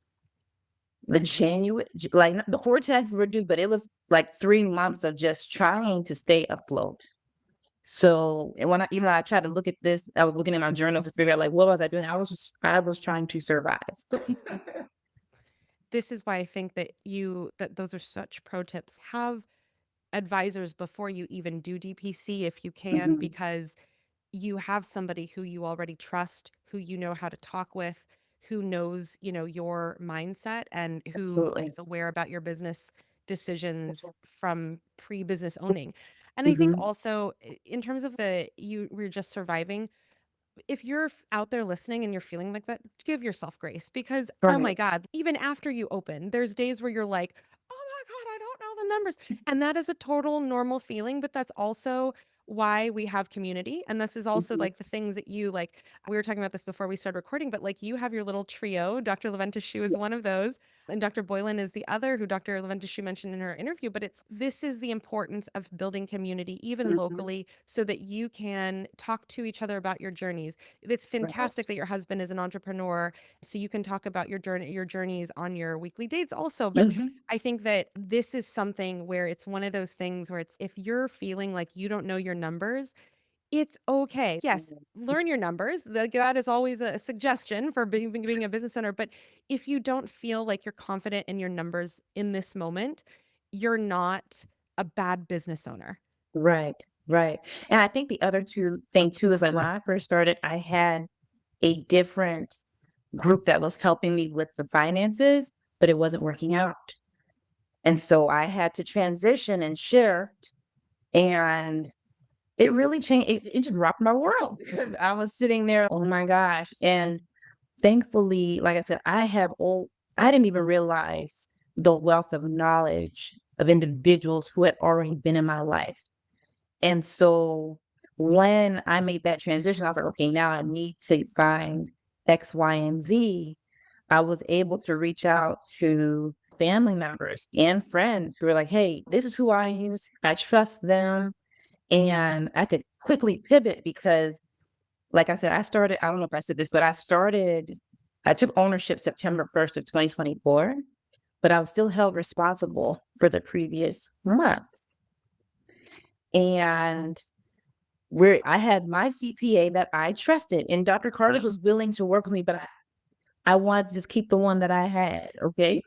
[SPEAKER 2] the January, like before taxes were due, but it was like 3 months of just trying to stay afloat. So, and when I tried to look at this, I was looking at my journals to figure out like what was I doing? I was trying to survive.
[SPEAKER 1] this is why I think that those are such pro tips. Have advisors before you even do DPC if you can,
[SPEAKER 2] Mhm.
[SPEAKER 1] because you have somebody who you already trust, who you know how to talk with, who knows, your mindset and who
[SPEAKER 2] Absolutely.
[SPEAKER 1] is aware about your business decisions from pre-business owning. And I think
[SPEAKER 2] Mhm.
[SPEAKER 1] also in terms of you were just surviving, if you're out there listening and you're feeling like that, give yourself grace because, oh my
[SPEAKER 2] Right.
[SPEAKER 1] God, even after you open, there's days where you're like, oh my God, I don't know the numbers. And that is a total normal feeling, but that's also why we have community. And this is also
[SPEAKER 2] Mhm.
[SPEAKER 1] like the things that you like. We were talking about this before we started recording, but like you have your little trio. Dr. Leventa Shu is
[SPEAKER 2] Yeah.
[SPEAKER 1] one of those. And Dr. Boylan is the other, who Dr. Leventa Shu mentioned in her interview. But this is the importance of building community, even
[SPEAKER 2] Mhm.
[SPEAKER 1] locally, so that you can talk to each other about your journeys. It's fantastic
[SPEAKER 2] Right.
[SPEAKER 1] that your husband is an entrepreneur, so you can talk about your journeys on your weekly dates also. But
[SPEAKER 2] Mhm.
[SPEAKER 1] I think that this is something where it's one of those things where it's if you're feeling like you don't know your numbers, it's okay. Yes, learn your numbers. That is always a suggestion for being a business owner. But if you don't feel like you're confident in your numbers in this moment, you're not a bad business owner.
[SPEAKER 2] Right, right. And I think the other two thing too is like when I first started, I had a different group that was helping me with the finances, but it wasn't working out. And so I had to transition and shift, and it really changed. It just rocked my world because I was sitting there, oh my gosh. And thankfully, like I said, I didn't even realize the wealth of knowledge of individuals who had already been in my life. And so when I made that transition, I was like, okay, now I need to find X, Y, and Z. I was able to reach out to family members and friends who were like, hey, this is who I use. I trust them. And I could quickly pivot because, like I said, I don't know if I said this, but I took ownership September 1st of 2024, but I was still held responsible for the previous months. And where I had my CPA that I trusted, and Dr. Carter was willing to work with me, but I wanted to just keep the one that I had, okay?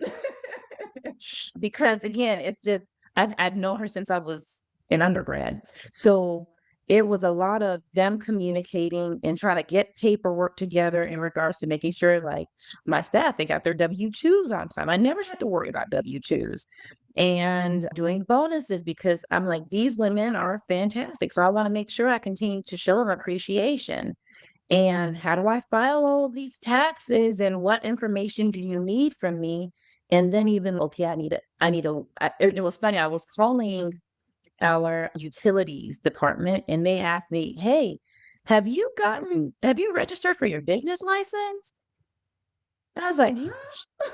[SPEAKER 2] Because again, it's just I've known her since I was an undergrad. So it was a lot of them communicating and trying to get paperwork together in regards to making sure like my staff, they got their W-2s on time. I never had to worry about W-2s and doing bonuses because I'm like, these women are fantastic. So I want to make sure I continue to show them appreciation. And how do I file all of these taxes and what information do you need from me? And then even, okay, it was funny. I was calling our utilities department and they asked me, hey, have you registered for your business license? And I was like, huh?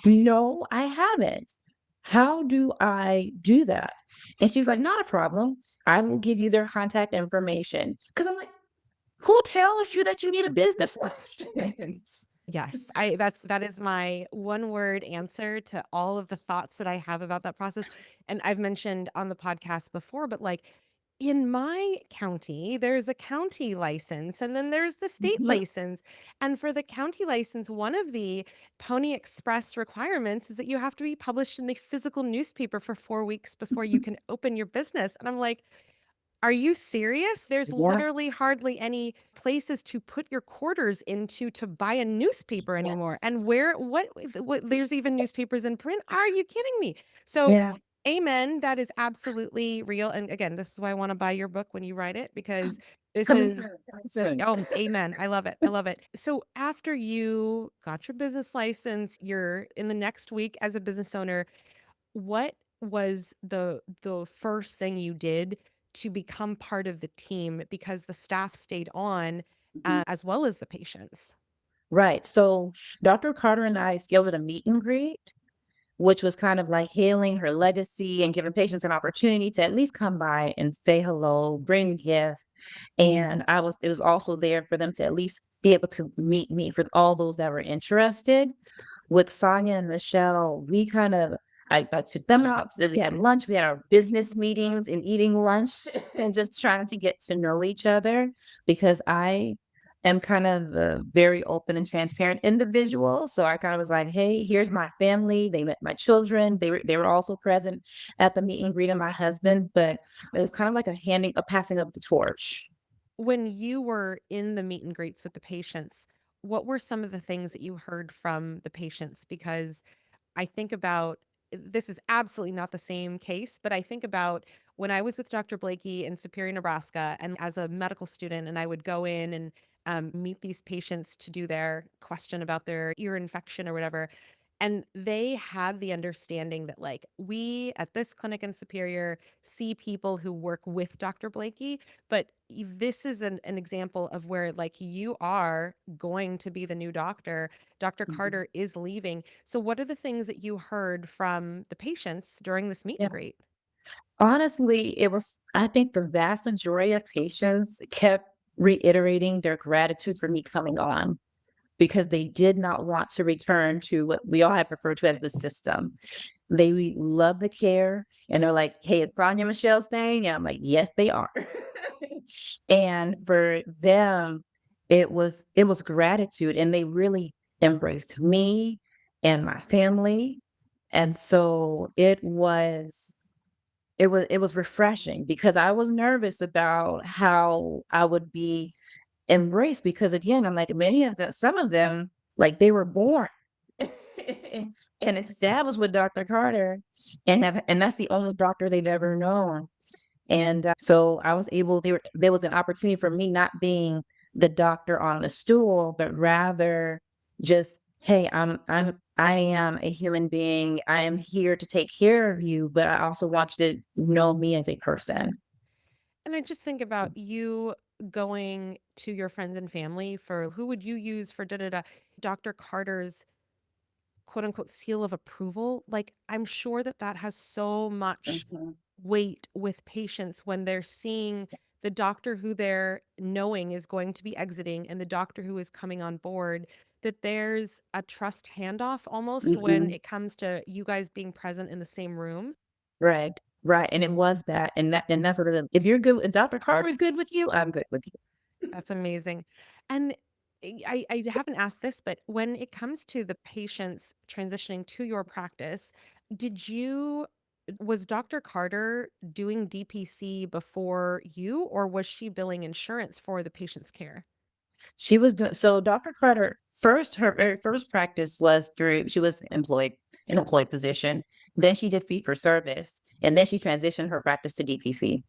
[SPEAKER 2] No, I haven't. How do I do that? And she's like, not a problem. I will give you their contact information. Cause I'm like, who tells you that you need a business license?
[SPEAKER 1] Yes, that is my one word answer to all of the thoughts that I have about that process. And I've mentioned on the podcast before, but like in my county, there's a county license and then there's the state
[SPEAKER 2] Mhm.
[SPEAKER 1] license. And for the county license, one of the Pony Express requirements is that you have to be published in the physical newspaper for 4 weeks before you can open your business. And I'm like, are you serious? There's
[SPEAKER 2] Yeah.
[SPEAKER 1] literally hardly any places to put your quarters into to buy a newspaper anymore. And
[SPEAKER 2] Yes.
[SPEAKER 1] what there's even newspapers in print. Are you kidding me? So,
[SPEAKER 2] Yeah.
[SPEAKER 1] amen. That is absolutely real. And again, this is why I want to buy your book when you write it because this
[SPEAKER 2] Coming
[SPEAKER 1] is
[SPEAKER 2] soon. Coming soon.
[SPEAKER 1] oh, amen. I love it. I love it. So after you got your business license, you're in the next week as a business owner, what was the first thing you did to become part of the team because the staff stayed on,
[SPEAKER 2] Mhm.
[SPEAKER 1] as well as the patients?
[SPEAKER 2] Right. So Dr. Carter and I scheduled a meet and greet, which was kind of like hailing her legacy and giving patients an opportunity to at least come by and say hello, bring gifts. And it was also there for them to at least be able to meet me for all those that were interested. With Sonia and Michelle, I took them out. So we had lunch. We had our business meetings and eating lunch and just trying to get to know each other because am kind of a very open and transparent individual. So I kind of was like, "Hey, here's my family." They met my children. They were also present at the meet and greet of my husband, but it was kind of like a passing of the torch.
[SPEAKER 1] When you were in the meet and greets with the patients, what were some of the things that you heard from the patients? Because I think about this is absolutely not the same case, but I think about when I was with Dr. Blakey in Superior, Nebraska, and as a medical student, and I would go in and meet these patients to do their question about their ear infection or whatever. And they had the understanding that, like, we at this clinic in Superior see people who work with Dr. Blakey, but this is an example of where, like, you are going to be the new doctor. Dr.
[SPEAKER 2] Mhm.
[SPEAKER 1] Carter is leaving. So, what are the things that you heard from the patients during this meet
[SPEAKER 2] Yeah.
[SPEAKER 1] and greet?
[SPEAKER 2] Honestly, I think the vast majority of patients kept reiterating their gratitude for me coming on because they did not want to return to what we all have referred to as the system. They love the care and they're like, "Hey, is Sonia Michelle staying?" And I'm like, "Yes, they are." And for them, it was gratitude and they really embraced me and my family. And so it was refreshing because I was nervous about how I would be embraced because again, I'm like some of them, like they were born and established with Dr. Carter and that's the only doctor they've ever known. And so I was able there was an opportunity for me not being the doctor on the stool, but rather just, "Hey, I am a human being. I am here to take care of you, but I also want you to know me as a person."
[SPEAKER 1] And I just think about you going to your friends and family for who would you use for da da da. Dr. Carter's quote unquote seal of approval. Like, I'm sure that that has so much
[SPEAKER 2] Mhm.
[SPEAKER 1] weight with patients when they're seeing the doctor who they're knowing is going to be exiting and the doctor who is coming on board, that there's a trust handoff almost when
[SPEAKER 2] Mhm.
[SPEAKER 1] it comes to you guys being present in the same room.
[SPEAKER 2] Right, right, and it was that, and that's what it is. If you're good if Doctor Carter is good with you, I'm good with you.
[SPEAKER 1] That's amazing. And I haven't asked this, but when it comes to the patients transitioning to your practice, did you was Dr. Carter doing DPC before you, or was she billing insurance for the patient's care?
[SPEAKER 2] She was doing so Doctor Carter her very first practice was through she was employed an employed physician, then she did fee for service, and then she transitioned her practice to DPC.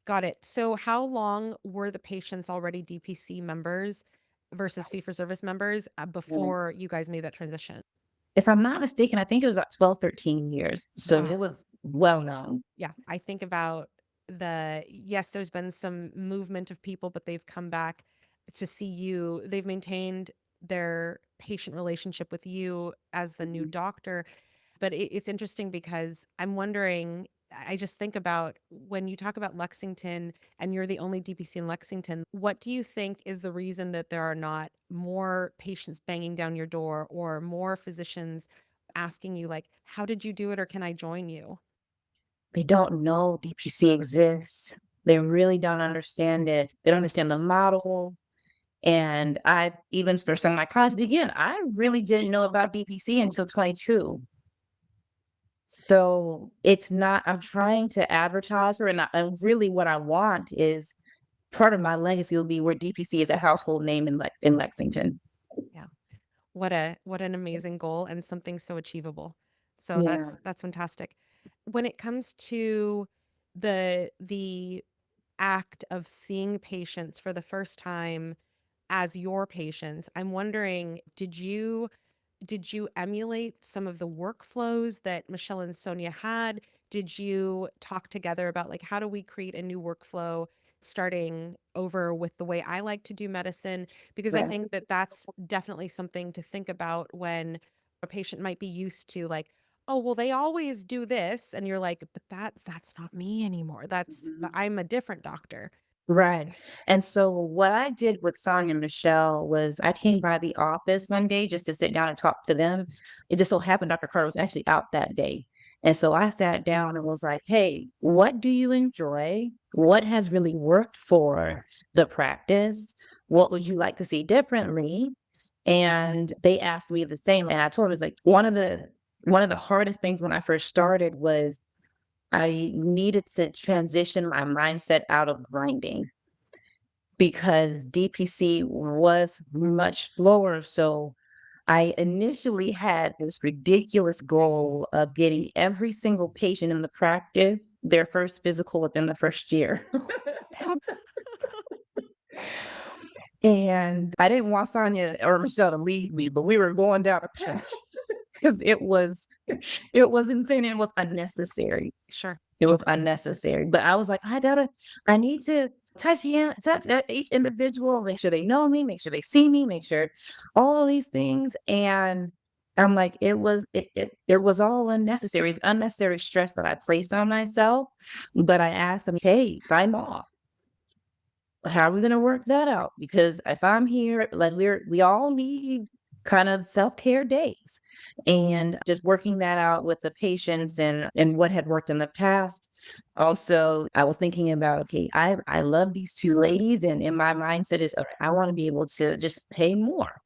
[SPEAKER 1] Got it. So how long were the patients already DPC members versus fee for service members
[SPEAKER 2] Mm.
[SPEAKER 1] before you guys made that transition?
[SPEAKER 2] If I'm not mistaken, I think it was about 12, 13 years, so
[SPEAKER 1] Wow.
[SPEAKER 2] it was well known.
[SPEAKER 1] Yeah, I think about yes, there's been some movement of people, but they've come back to see you. They've maintained their patient relationship with you as the new
[SPEAKER 2] Mhm.
[SPEAKER 1] doctor. But it's interesting because I'm wondering, I just think about when you talk about Lexington and you're the only DPC in Lexington, what do you think is the reason that there are not more patients banging down your door or more physicians asking you, like, how did you do it or can I join you?
[SPEAKER 2] They don't know DPC exists. They really don't understand it. They don't understand the model. And I even for some of my colleagues, again, I really didn't know about DPC until 22. So it's not, I'm trying to advertise her, and really what I want is part of my legacy will be where DPC is a household name in Lexington.
[SPEAKER 1] Yeah. What an amazing goal and something so achievable. So
[SPEAKER 2] Yeah.
[SPEAKER 1] that's fantastic. When it comes to the act of seeing patients for the first time as your patients, I'm wondering, did you emulate some of the workflows that Michelle and Sonia had? Did you talk together about, like, how do we create a new workflow starting over with the way I like to do medicine? Because I
[SPEAKER 2] Right.
[SPEAKER 1] think that that's definitely something to think about when a patient might be used to, like, oh, well, they always do this. And you're like, but that's not me anymore.
[SPEAKER 2] Mhm.
[SPEAKER 1] I'm a different doctor.
[SPEAKER 2] Right. And so what I did with Sonia and Michelle was I came by the office one day just to sit down and talk to them. It just so happened Dr. Carter was actually out that day. And so I sat down and was like, "Hey, what do you enjoy? What has really worked for the practice? what would you like to see differently? And they asked me the same, and I told them, it's like one of the hardest things when I first started was I needed to transition my mindset out of grinding because DPC was much slower. So I initially had this ridiculous goal of getting every single patient in the practice their first physical within the first year. And I didn't want Sonia or Michelle to leave me, but we were going down a path because it was insane and it was unnecessary.
[SPEAKER 1] Sure.
[SPEAKER 2] It was unnecessary. But I was like, I need to touch each individual, make sure they know me, make sure they see me, make sure all these things. And I'm like, it was all unnecessary. It's unnecessary stress that I placed on myself. But I asked them, hey, time off. How are we gonna work that out? Because if I'm here, like we all need kind of self-care days. And just working that out with the patients and what had worked in the past. Also, I was thinking about, okay, I love these two ladies, and my mindset is, "All right, I want to be able to just pay more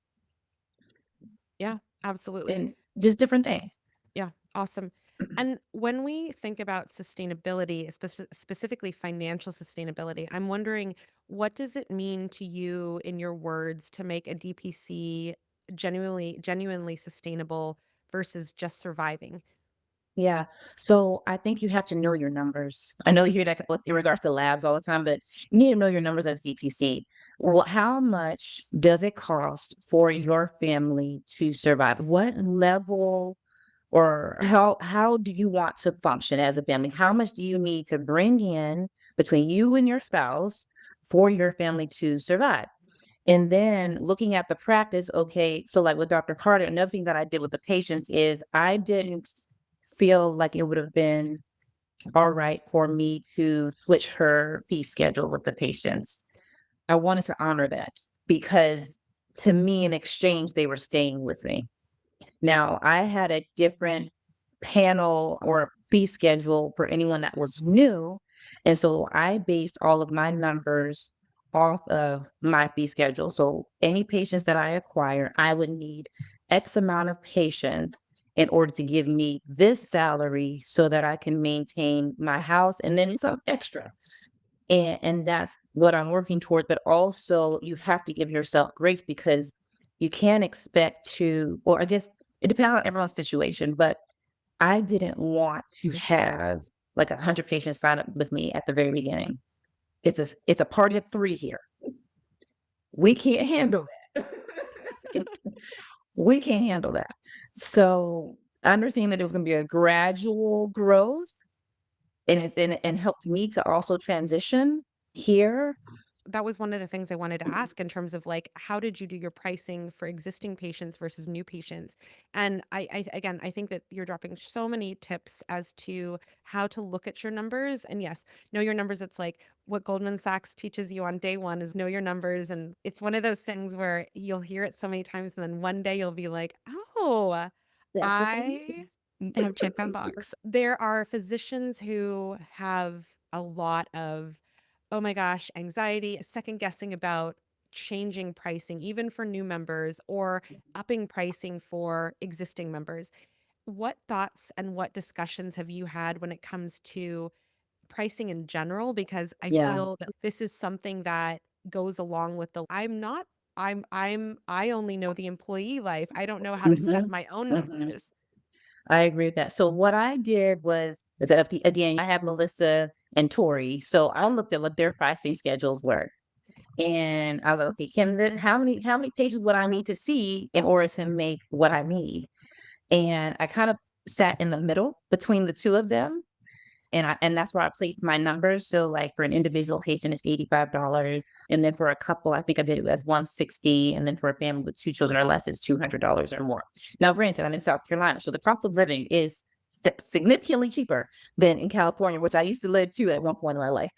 [SPEAKER 1] Yeah, absolutely.
[SPEAKER 2] and just different things."
[SPEAKER 1] Yeah, awesome. And when we think about sustainability, specifically financial sustainability, I'm wondering, what does it mean to you, in your words, to make a DPC genuinely sustainable versus just surviving?
[SPEAKER 2] Yeah. So I think you have to know your numbers. I know you hear that in regards to labs all the time, but you need to know your numbers as DPC. Well, how much does it cost for your family to survive? What level or how do you want to function as a family? How much do you need to bring in between you and your spouse for your family to survive? And then looking at the practice, okay, so like with Dr. Carter, another thing that I did with the patients is I didn't feel like it would have been all right for me to switch her fee schedule with the patients. I wanted to honor that because to me, in exchange, they were staying with me. Now, I had a different panel or fee schedule for anyone that was new. And so I based all of my numbers off of my fee schedule. So any patients that I acquire, I would need X amount of patients in order to give me this salary so that I can maintain my house and then some extra. And that's what I'm working toward, but also you have to give yourself grace because you can't expect to, or I guess it depends on everyone's situation, but I didn't want to have like 100 patients sign up with me at the very beginning. It's a party of 3 here. We can't handle that. We can't handle that. So, I understand that it was gonna be a gradual growth, and helped me to also transition here.
[SPEAKER 1] That was one of the things I wanted to ask, in terms of, like, how did you do your pricing for existing patients versus new patients? And again, I think that you're dropping so many tips as to how to look at your numbers. And yes, know your numbers. It's like what Goldman Sachs teaches you on day one is know your numbers. And it's one of those things where you'll hear it so many times, and then one day you'll be like, oh,
[SPEAKER 2] That's what they
[SPEAKER 1] I have checked that box. There are physicians who have a lot of, oh my gosh, anxiety, second guessing about changing pricing, even for new members, or upping pricing for existing members. What thoughts and what discussions have you had when it comes to pricing in general? Because I
[SPEAKER 2] Yeah.
[SPEAKER 1] feel that this is something that goes along with the, I'm not, I only know the employee life. I don't know how to set
[SPEAKER 2] Mhm,
[SPEAKER 1] my own
[SPEAKER 2] mhm.
[SPEAKER 1] numbers.
[SPEAKER 2] I agree with that. So what I did was that again, I have Melissa and Tori, so I looked at what their pricing schedules were, and I was like, "Okay, how many patients would I need to see in order to make what I need?" And I kind of sat in the middle between the 2 of them, and that's where I placed my numbers. So, like, for an individual patient, it's $85, and then for a couple, I think I did it as 160, and then for a family with 2 children or less, it's $200 or more. Now, granted, I'm in South Carolina, so the cost of living is significantly cheaper than in California, which I used to live too at one point in my life.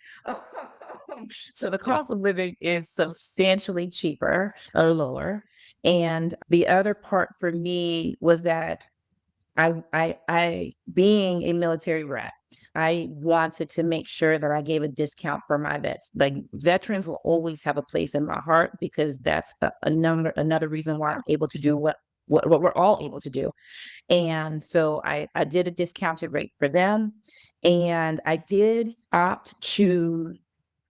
[SPEAKER 2] So the cost of living is substantially cheaper or lower. And the other part for me was that being a military rat, I wanted to make sure that I gave a discount for my vets. Like, veterans will always have a place in my heart because that's another reason why I'm able to do what we're all able to do. And so I did a discounted rate for them, and I did opt to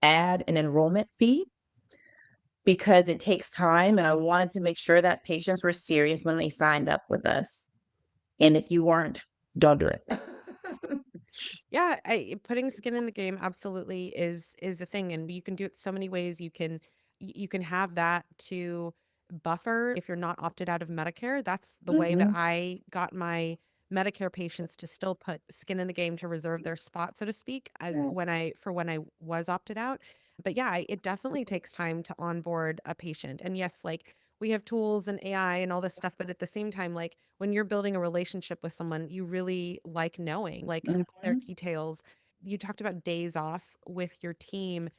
[SPEAKER 2] add an enrollment fee because it takes time, and I wanted to make sure that patients were serious when they signed up with us. And if you weren't, don't do it.
[SPEAKER 1] Yeah, putting skin in the game absolutely is a thing, and you can do it so many ways. You can have that to buffer if you're not opted out of Medicare. That's the way that
[SPEAKER 2] Mhm.
[SPEAKER 1] I got my Medicare patients to still put skin in the game to reserve their spot, so to speak, as
[SPEAKER 2] Yeah.
[SPEAKER 1] when I was opted out. But yeah, it definitely takes time to onboard a patient. And yes, like we have tools and AI and all this stuff, but at the same time, like when you're building a relationship with someone, you really like knowing like their
[SPEAKER 2] Mhm.
[SPEAKER 1] details. You talked about days off with your team.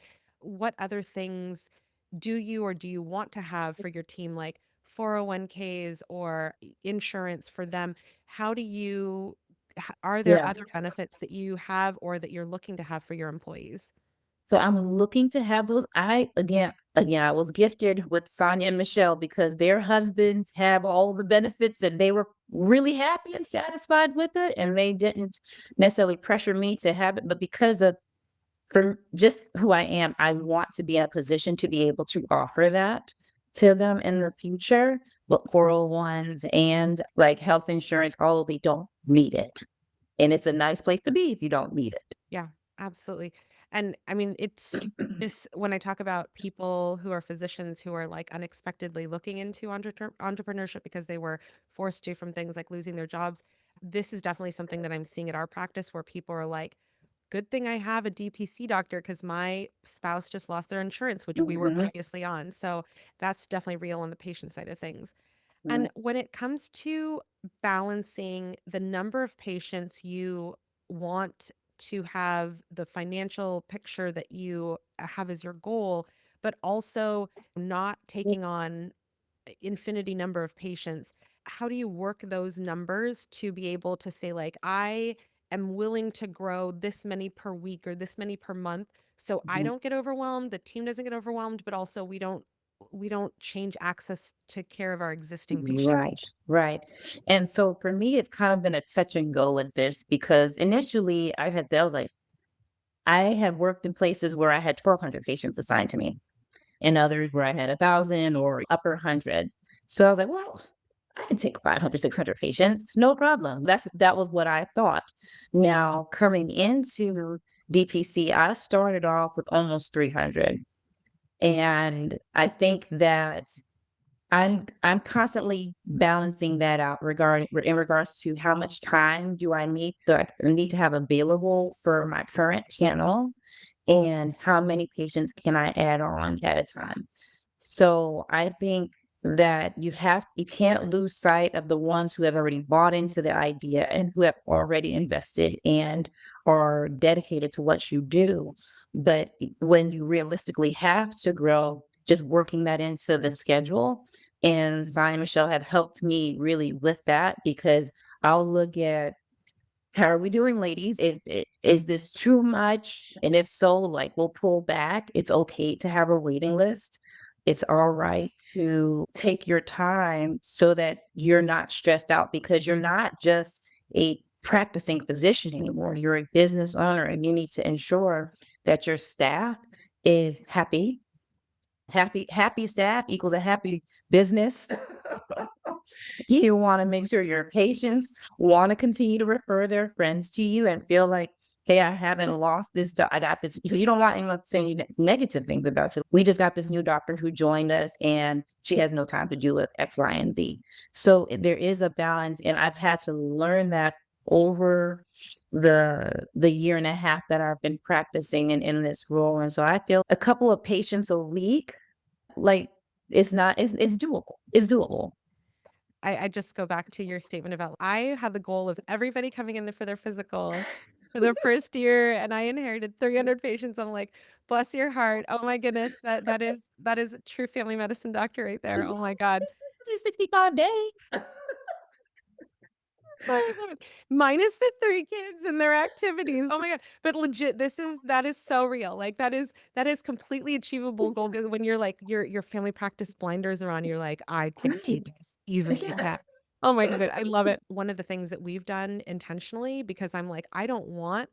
[SPEAKER 1] What other things do you or do you want to have for your team, like 401ks or insurance for them? How do you, are there
[SPEAKER 2] Yeah.
[SPEAKER 1] other benefits that you have or that you're looking to have for your employees?
[SPEAKER 2] So I'm looking to have those. Again, I was gifted with Sonia and Michelle because their husbands have all the benefits and they were really happy and satisfied with it. And they didn't necessarily pressure me to have it, but because of for just who I am, I want to be in a position to be able to offer that to them in the future. But 401s and like health insurance, although they don't need it. And it's a nice place to be if you don't need it.
[SPEAKER 1] Yeah, absolutely. And I mean, it's this when I talk about people who are physicians who are like unexpectedly looking into entrepreneurship because they were forced to from things like losing their jobs. This is definitely something that I'm seeing at our practice where people are like, good thing I have a DPC doctor because my spouse just lost their insurance, which we were
[SPEAKER 2] Mhm.
[SPEAKER 1] previously on. So that's definitely real on the patient side of things. And
[SPEAKER 2] Right.
[SPEAKER 1] when it comes to balancing the number of patients you want to have, the financial picture that you have as your goal, but also not taking on infinity number of patients, how do you work those numbers to be able to say, like, I am willing to grow this many per week or this many per month so I
[SPEAKER 2] Mhm.
[SPEAKER 1] don't get overwhelmed, the team doesn't get overwhelmed, but also we don't change access to care of our existing
[SPEAKER 2] Right,
[SPEAKER 1] patients.
[SPEAKER 2] right. And so for me, it's kind of been a touch and go with this because initially I was like, I have worked in places where I had 1,200 patients assigned to me, and others where I had 1,000 or upper hundreds. So I was like, well, I can take 500, 600 patients, no problem. That was what I thought. Now coming into DPC, I started off with almost 300, and I think that I'm constantly balancing that out in regards to how much time do I need, so I need to have available for my current channel, and how many patients can I add on at a time. So I think that you can't lose sight of the ones who have already bought into the idea and who have already invested and are dedicated to what you do. But when you realistically have to grow, just working that into the schedule. And Zion and Michelle have helped me really with that because I'll look at how are we doing, ladies? Is this too much? And if so, like we'll pull back. It's okay to have a waiting list. It's all right to take your time so that you're not stressed out because you're not just a practicing physician anymore. You're a business owner and you need to ensure that your staff is happy. Happy staff equals a happy business. You wanna make sure your patients wanna continue to refer their friends to you and feel like, "Hey, I haven't lost this I got this." You don't want anyone saying negative things about you. "We just got this new doctor who joined us, and she has no time to deal with X, Y, and Z." So, there is a balance, and I've had to learn that over the year and a half that I've been practicing in this role, and so I feel a couple of patients a week, like, it's doable. It's doable.
[SPEAKER 1] I just go back to your statement about I had the goal of everybody coming in for their physical for their first year, and I inherited 300 patients. I'm like, bless your heart. Oh my goodness, that is a true family medicine doctor right there. Oh my God.
[SPEAKER 2] 65 days.
[SPEAKER 1] I love it. Minus the 3 kids and their activities. Oh my god. But legit, that is so real. Like, that is completely achievable goal 'cause when you're like, your family practice blinders are on, you're like, "I can do
[SPEAKER 2] Right.
[SPEAKER 1] this easily."
[SPEAKER 2] Yeah.
[SPEAKER 1] Yeah. Oh my god, I love it. One of the things that we've done intentionally because I'm like, I don't want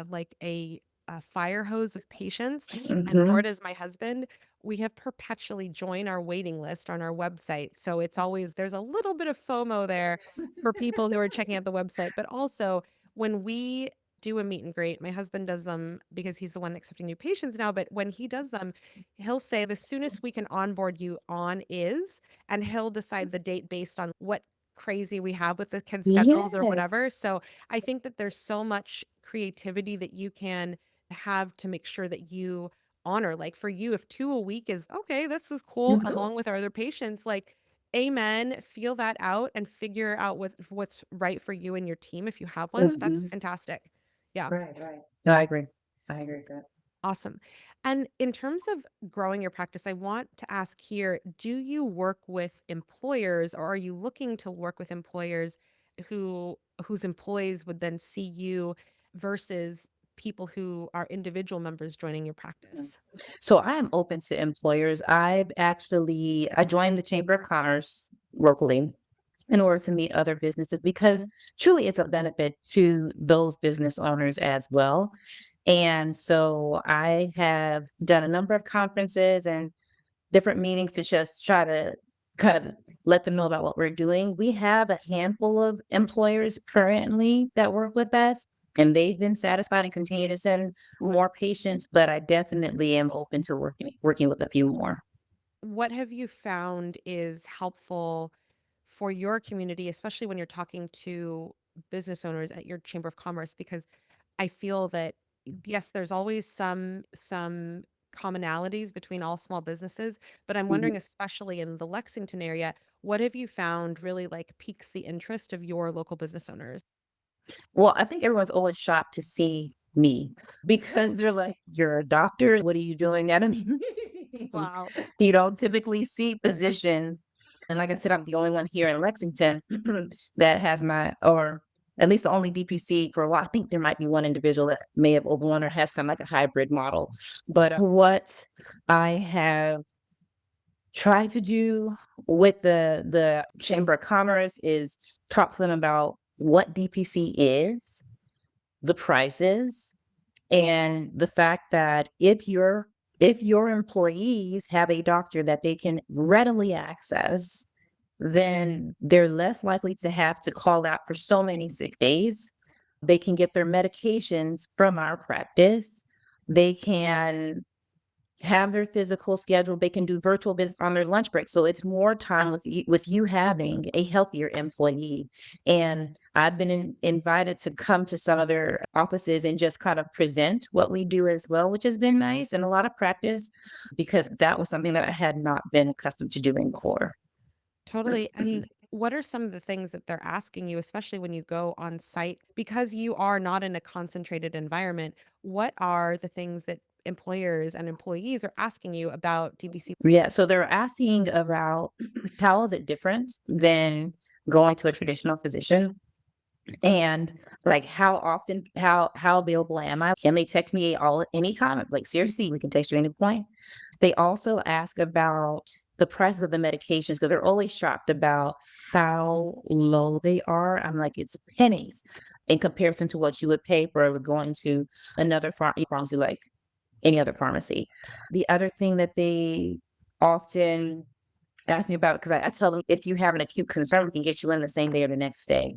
[SPEAKER 1] like a fire hose of patients, and nor
[SPEAKER 2] Mhm.
[SPEAKER 1] does my husband. We have perpetually joined our waiting list on our website. So it's always there's a little bit of FOMO there for people who are checking out the website, but also when we do a meet and greet, my husband does them because he's the one accepting new patients now, but when he does them, he'll say the soonest we can onboard you on is, and he'll decide the date based on what crazy we have with the kids' schedules or
[SPEAKER 2] Yes.
[SPEAKER 1] whatever. So I think that there's so much creativity that you can have to make sure that you honor. Like for you, if 2 a week is okay, this is cool along with our other patients, like amen, feel that out and figure out what's right for you and your team if you have one. So that's
[SPEAKER 2] Mhm.
[SPEAKER 1] fantastic. Yeah,
[SPEAKER 2] Right, right. No, I agree. I agree with that.
[SPEAKER 1] awesome. And in terms of growing your practice, I want to ask here, do you work with employers or are you looking to work with employers who whose employees would then see you versus people who are individual members joining your
[SPEAKER 2] Mhm.
[SPEAKER 1] practice?
[SPEAKER 2] So I am open to employers. I joined the Chamber of Commerce locally in order to meet other businesses because truly it's a benefit to those business owners as well. And so I have done a number of conferences and different meetings to just try to kind of let them know about what we're doing. We have a handful of employers currently that work with us, and they've been satisfied and continue to send more patients, but I definitely am open to working with a few more.
[SPEAKER 1] What have you found is helpful for your community, especially when you're talking to business owners at your chamber of commerce? Because I feel that yes, there's always some commonalities between all small businesses, but I'm
[SPEAKER 2] Mhm.
[SPEAKER 1] wondering, especially in the Lexington area, what have you found really like piques the interest of your local business owners?
[SPEAKER 2] Well, I think everyone's always shocked to see me because they're like, "You're a doctor? What are you doing at a meeting?"
[SPEAKER 1] Wow.
[SPEAKER 2] You don't typically see physicians, and like I said, I'm the only one here in Lexington that has my or at least the only DPC for a while. I think there might be one individual that may have opened one or has some like a hybrid model. But what I have tried to do with the Chamber of Commerce is talk to them about what DPC is, the prices, and the fact that if your employees have a doctor that they can readily access, then they're less likely to have to call out for so many sick days. They can get their medications from our practice. They can have their physical schedule. They can do virtual visits on their lunch break. So it's more time with you having a healthier employee. And I've been invited to come to some of their offices and just kind of present what we do as well, which has been nice and a lot of practice because that was something that I had not been accustomed to doing before.
[SPEAKER 1] Totally. And what are some of the things that they're asking you, especially when you go on site? Because you are not in a concentrated environment, what are the things that employers and employees are asking you about DBC?
[SPEAKER 2] Yeah, so they're asking about how is it different than going to a traditional physician. And, like, how available am I? Can they text me all anytime? Like, seriously, we can text you any point. They also ask about the price of the medications because 'cause they're always shocked about how low they are. I'm like, "It's pennies in comparison to what you would pay for going to another pharmacy like any other pharmacy." The other thing that they often ask me about because I tell them, "If you have an acute concern, we can get you in the same day or the next day."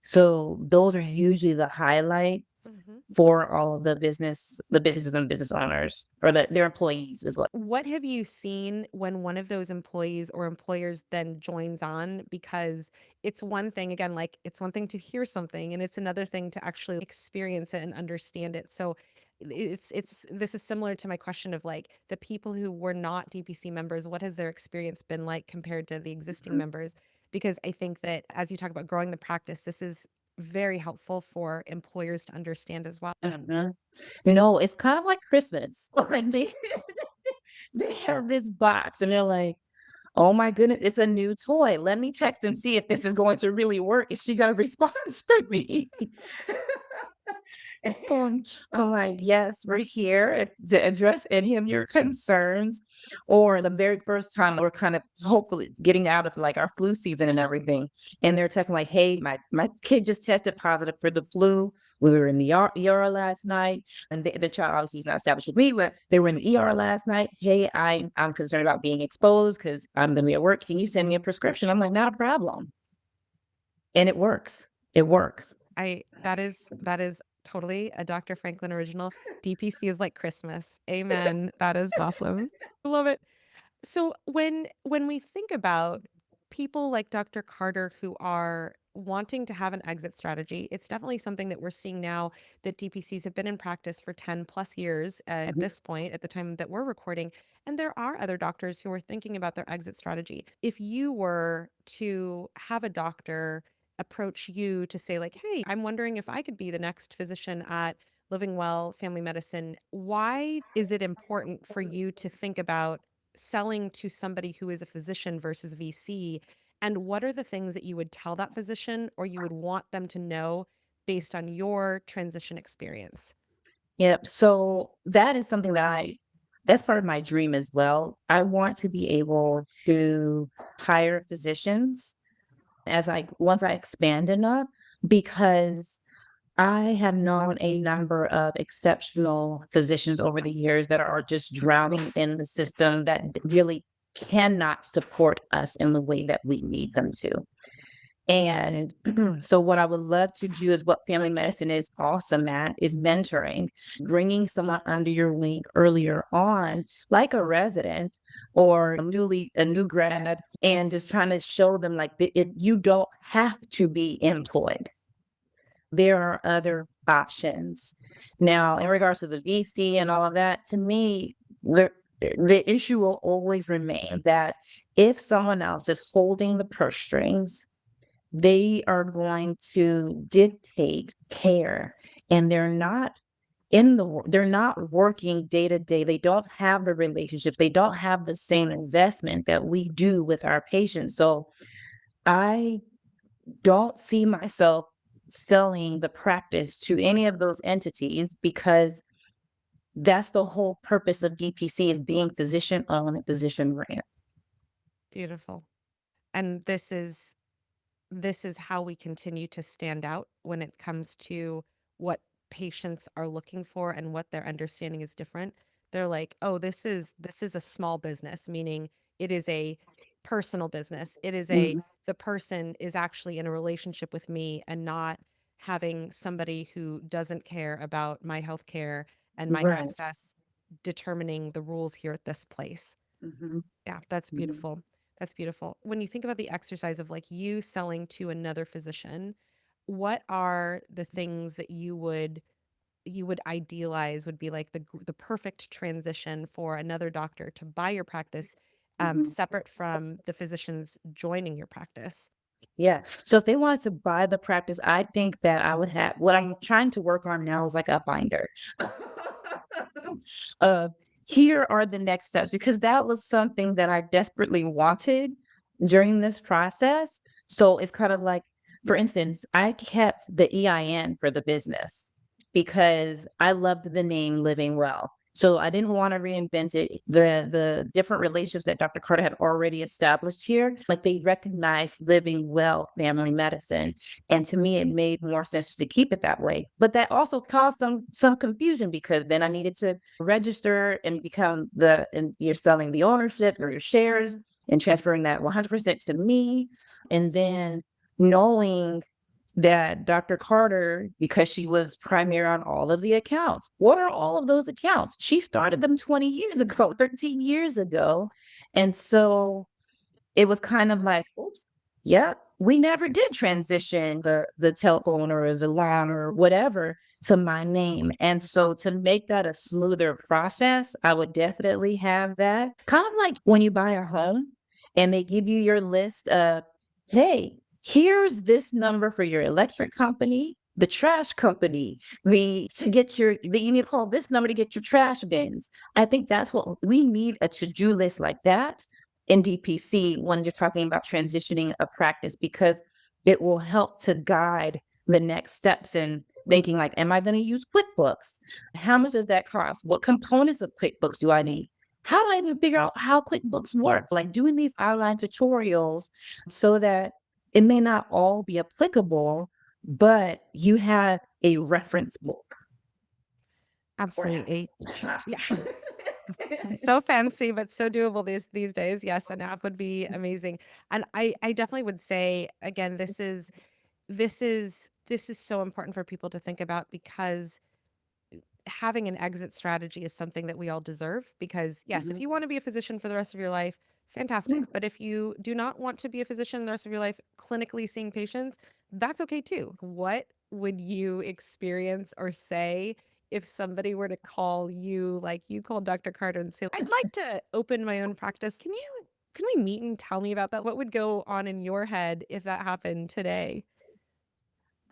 [SPEAKER 2] So those are usually the highlights
[SPEAKER 1] Mhm.
[SPEAKER 2] for all of the businesses and business owners or their employees as well.
[SPEAKER 1] What have you seen when one of those employees or employers then joins on? Because it's one thing, again, like it's one thing to hear something and it's another thing to actually experience it and understand it. So it's this is similar to my question of like the people who were not DPC members, what has their experience been like compared to the existing
[SPEAKER 2] Mhm,
[SPEAKER 1] members? Because I think that as you talk about growing the practice, this is very helpful for employers to understand as well.
[SPEAKER 2] mhm. You know, it's kind of like Christmas. Like they have this box and they're like, oh my goodness, it's a new toy. Let me text and see if this is going to really work. Is she going to respond to me? And I'm like, yes, we're here to address any of your concerns. Or the very first time we're kind of hopefully getting out of like our flu season and everything. And they're texting like, hey, my kid just tested positive for the flu. We were in the ER last night, and the child obviously is not established with me, but they were in the ER last night. Hey, I'm concerned about being exposed because I'm going to be at work. Can you send me a prescription? I'm like, not a problem. And it works. It works.
[SPEAKER 1] I that is totally a Dr. Franklin original. DPC is like Christmas. Amen. That is awesome. I love it. So when we think about people like Dr. Carter who are wanting to have an exit strategy, it's definitely something that we're seeing now that DPCs have been in practice for 10 plus years at
[SPEAKER 2] Mhm.
[SPEAKER 1] this point, at the time that we're recording. And there are other doctors who are thinking about their exit strategy. If you were to have a doctor approach you to say, like, hey, I'm wondering if I could be the next physician at Living Well Family Medicine, why is it important for you to think about selling to somebody who is a physician versus VC? And what are the things that you would tell that physician or you would want them to know based on your transition experience?
[SPEAKER 2] Yep. So that is something that's part of my dream as well. I want to be able to hire physicians as once I expand enough, because I have known a number of exceptional physicians over the years that are just drowning in the system that really cannot support us in the way that we need them to. And so what I would love to do is what family medicine is awesome at is mentoring, bringing someone under your wing earlier on, like a resident or a new grad, and just trying to show them like you don't have to be employed. There are other options. Now, in regards to the VC and all of that, to me, the issue will always remain that if someone else is holding the purse strings, they are going to dictate care, and they're not working day to day. They don't have the relationships. They don't have the same investment that we do with our patients. So I don't see myself selling the practice to any of those entities, because that's the whole purpose of DPC, is being physician owned and physician ran.
[SPEAKER 1] Beautiful. And this is how we continue to stand out when it comes to what patients are looking for and what their understanding is different. They're like, "Oh, this is a small business," meaning it is a personal business. It is a
[SPEAKER 2] Mhm.
[SPEAKER 1] the person is actually in a relationship with me and not having somebody who doesn't care about my health care and my
[SPEAKER 2] Right.
[SPEAKER 1] access determining the rules here at this place.
[SPEAKER 2] Mhm.
[SPEAKER 1] Yeah, that's
[SPEAKER 2] Mhm.
[SPEAKER 1] beautiful. That's beautiful. When you think about the exercise of like you selling to another physician, what are the things that you would idealize would be like the perfect transition for another doctor to buy your practice,
[SPEAKER 2] Mhm.
[SPEAKER 1] separate from the physicians joining your practice?
[SPEAKER 2] Yeah. So if they wanted to buy the practice, I think that I would have what I'm trying to work on now is like a binder. uh, Here are the next steps, because that was something that I desperately wanted during this process. So it's kind of like, for instance, I kept the EIN for the business because I loved the name Living Well. So I didn't want to reinvent it. The different relationships that Dr. Carter had already established here, like they recognized Living Well Family Medicine. And to me, it made more sense to keep it that way. But that also caused some confusion, because then I needed to register and and you're selling the ownership or your shares and transferring that 100% to me. And then knowing that Dr. Carter, because she was primary on all of the accounts. What are all of those accounts? She started them 20 years ago, 13 years ago. And so it was kind of like, oops, yeah, we never did transition the telephone or the line or whatever to my name. And so to make that a smoother process, I would definitely have that. Kind of like when you buy a home and they give you your list of, hey, here's this number for your electric company, the trash company, you need to call this number to get your trash bins. I think that's what we need, a to-do list like that, in DPC when you're talking about transitioning a practice, because it will help to guide the next steps in thinking like, am I going to use QuickBooks? How much does that cost? What components of QuickBooks do I need? How do I even figure out how QuickBooks work? Like doing these online tutorials so that it may not all be applicable, but you have a reference book.
[SPEAKER 1] Absolutely. Yeah. So fancy, but so doable these days. Yes, an app would be amazing. And I definitely would say again, this is so important for people to think about, because having an exit strategy is something that we all deserve. Because yes, if
[SPEAKER 2] Mhm.
[SPEAKER 1] you want to be a physician for the rest of your life, fantastic. But if you do not want to be a physician the rest of your life, clinically seeing patients, that's okay too. What would you experience or say if somebody were to call you, like you called Dr. Carter, and say, I'd like to open my own practice. Can we meet and tell me about that? What would go on in your head if that happened today?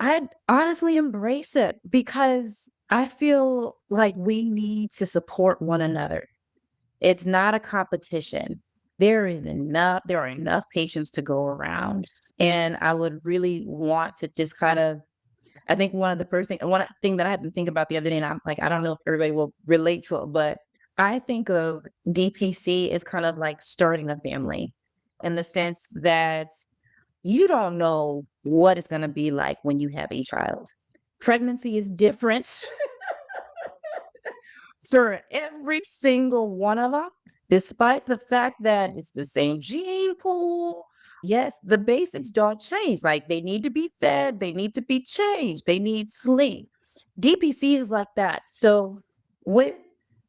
[SPEAKER 2] I'd honestly embrace it because I feel like we need to support one another. It's not a competition. There are enough patients to go around. And I would really want to just kind of, I think one thing that I had to think about the other day, and I'm like, I don't know if everybody will relate to it, but I think of DPC as kind of like starting a family in the sense that you don't know what it's going to be like when you have a child. Pregnancy is different for every single one of them, despite the fact that it's the same gene pool. Yes, the basics don't change. Like they need to be fed, they need to be changed, they need sleep. DPC is like that. So, with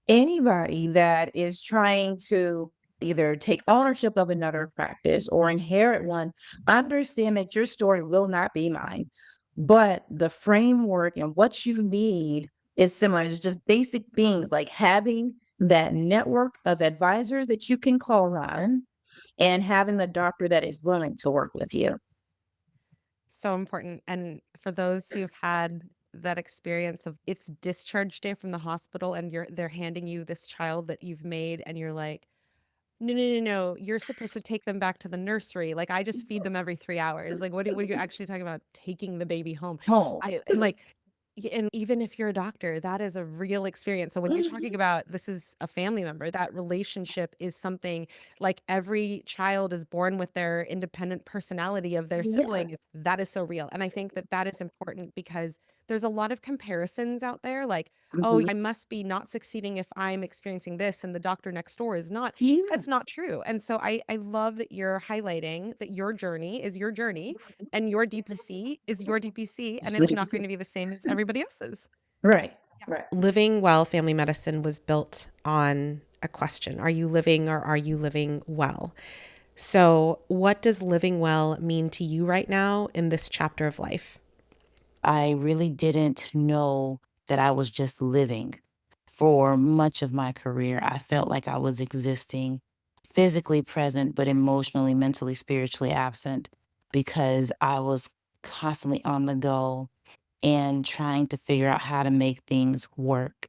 [SPEAKER 2] anybody that is trying to either take ownership of another practice or inherit one, understand that your story will not be mine, but the framework and what you need is similar. It's just basic things like having that network of advisors that you can call on and having the doctor that is willing to work with you.
[SPEAKER 1] So important. And for those who've had that experience of it's discharge day from the hospital and they're handing you this child that you've made, and you're like, no, no, no, no, you're supposed to take them back to the nursery. Like I just feed them every 3 hours. Like what are you actually talking about taking the baby home?
[SPEAKER 2] Home.
[SPEAKER 1] And like and even if you're a doctor, that is a real experience. So when you're talking about this is a family member, that relationship is something, like every child is born with their independent personality of their
[SPEAKER 2] Yeah.
[SPEAKER 1] sibling. That is so real. And I think that that is important because there's a lot of comparisons out there. Like, oh,
[SPEAKER 2] Mhm.
[SPEAKER 1] I must be not succeeding if I'm experiencing this and the doctor next door is not.
[SPEAKER 2] Yeah.
[SPEAKER 1] That's not true. And so I love that you're highlighting that your journey is your journey and your DPC is your DPC, and it's not going to be the same as everybody else's.
[SPEAKER 2] Right.
[SPEAKER 1] Yeah.
[SPEAKER 2] Right.
[SPEAKER 1] Living well family medicine was built on a question. Are you living, or are you living well? So, what does living well mean to you right now in this chapter of life?
[SPEAKER 2] I really didn't know that I was just living. For much of my career, I felt like I was existing, physically present, but emotionally, mentally, spiritually absent because I was constantly on the go and trying to figure out how to make things work.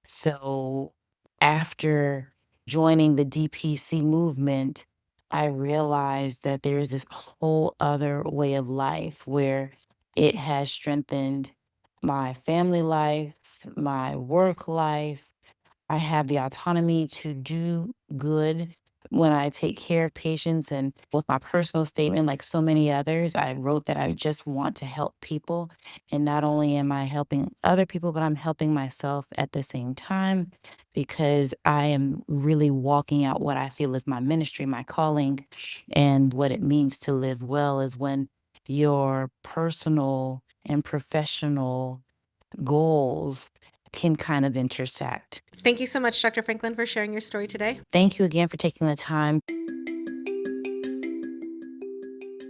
[SPEAKER 2] So after joining the DPC movement, I realized that there is this whole other way of life where it has strengthened my family life, my work life, I have the autonomy to do good when I take care of patients. And with my personal statement, like so many others, I wrote that I just want to help people. And not only am I helping other people, but I'm helping myself at the same time because I am really walking out what I feel is my ministry, my calling, and what it means to live well is when your personal and professional goals can kind of intersect.
[SPEAKER 1] Thank you so much, Dr. Franklin, for sharing your story today.
[SPEAKER 2] Thank you again for taking the time.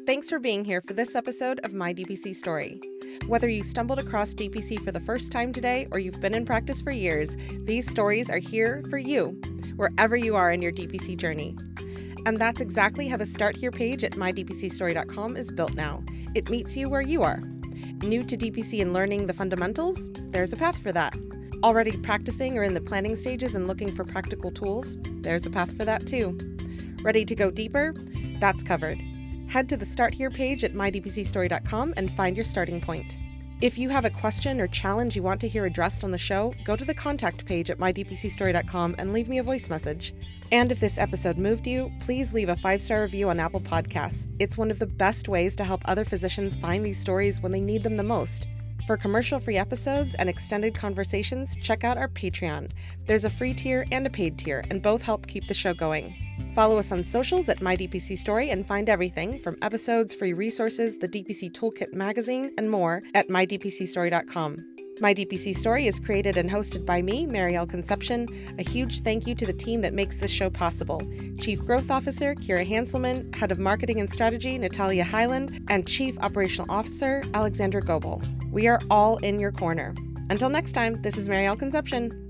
[SPEAKER 1] Thanks for being here for this episode of My DPC Story. Whether you stumbled across DPC for the first time today or you've been in practice for years, these stories are here for you, wherever you are in your DPC journey. And that's exactly how the Start Here page at mydpcstory.com is built now. It meets you where you are. New to DPC and learning the fundamentals? There's a path for that. Already practicing or in the planning stages and looking for practical tools? There's a path for that too. Ready to go deeper? That's covered. Head to the Start Here page at mydpcstory.com and find your starting point. If you have a question or challenge you want to hear addressed on the show, go to the contact page at mydpcstory.com and leave me a voice message. And if this episode moved you, please leave a 5-star review on Apple Podcasts. It's one of the best ways to help other physicians find these stories when they need them the most. For commercial-free episodes and extended conversations, check out our Patreon. There's a free tier and a paid tier, and both help keep the show going. Follow us on socials at MyDPCStory and find everything from episodes, free resources, the DPC Toolkit magazine, and more at mydpcstory.com. My DPC Story is created and hosted by me, Marielle Conception. A huge thank you to the team that makes this show possible. Chief Growth Officer, Kira Hanselman, Head of Marketing and Strategy, Natalia Highland, and Chief Operational Officer, Alexandra Goebel. We are all in your corner. Until next time, this is Marielle Conception.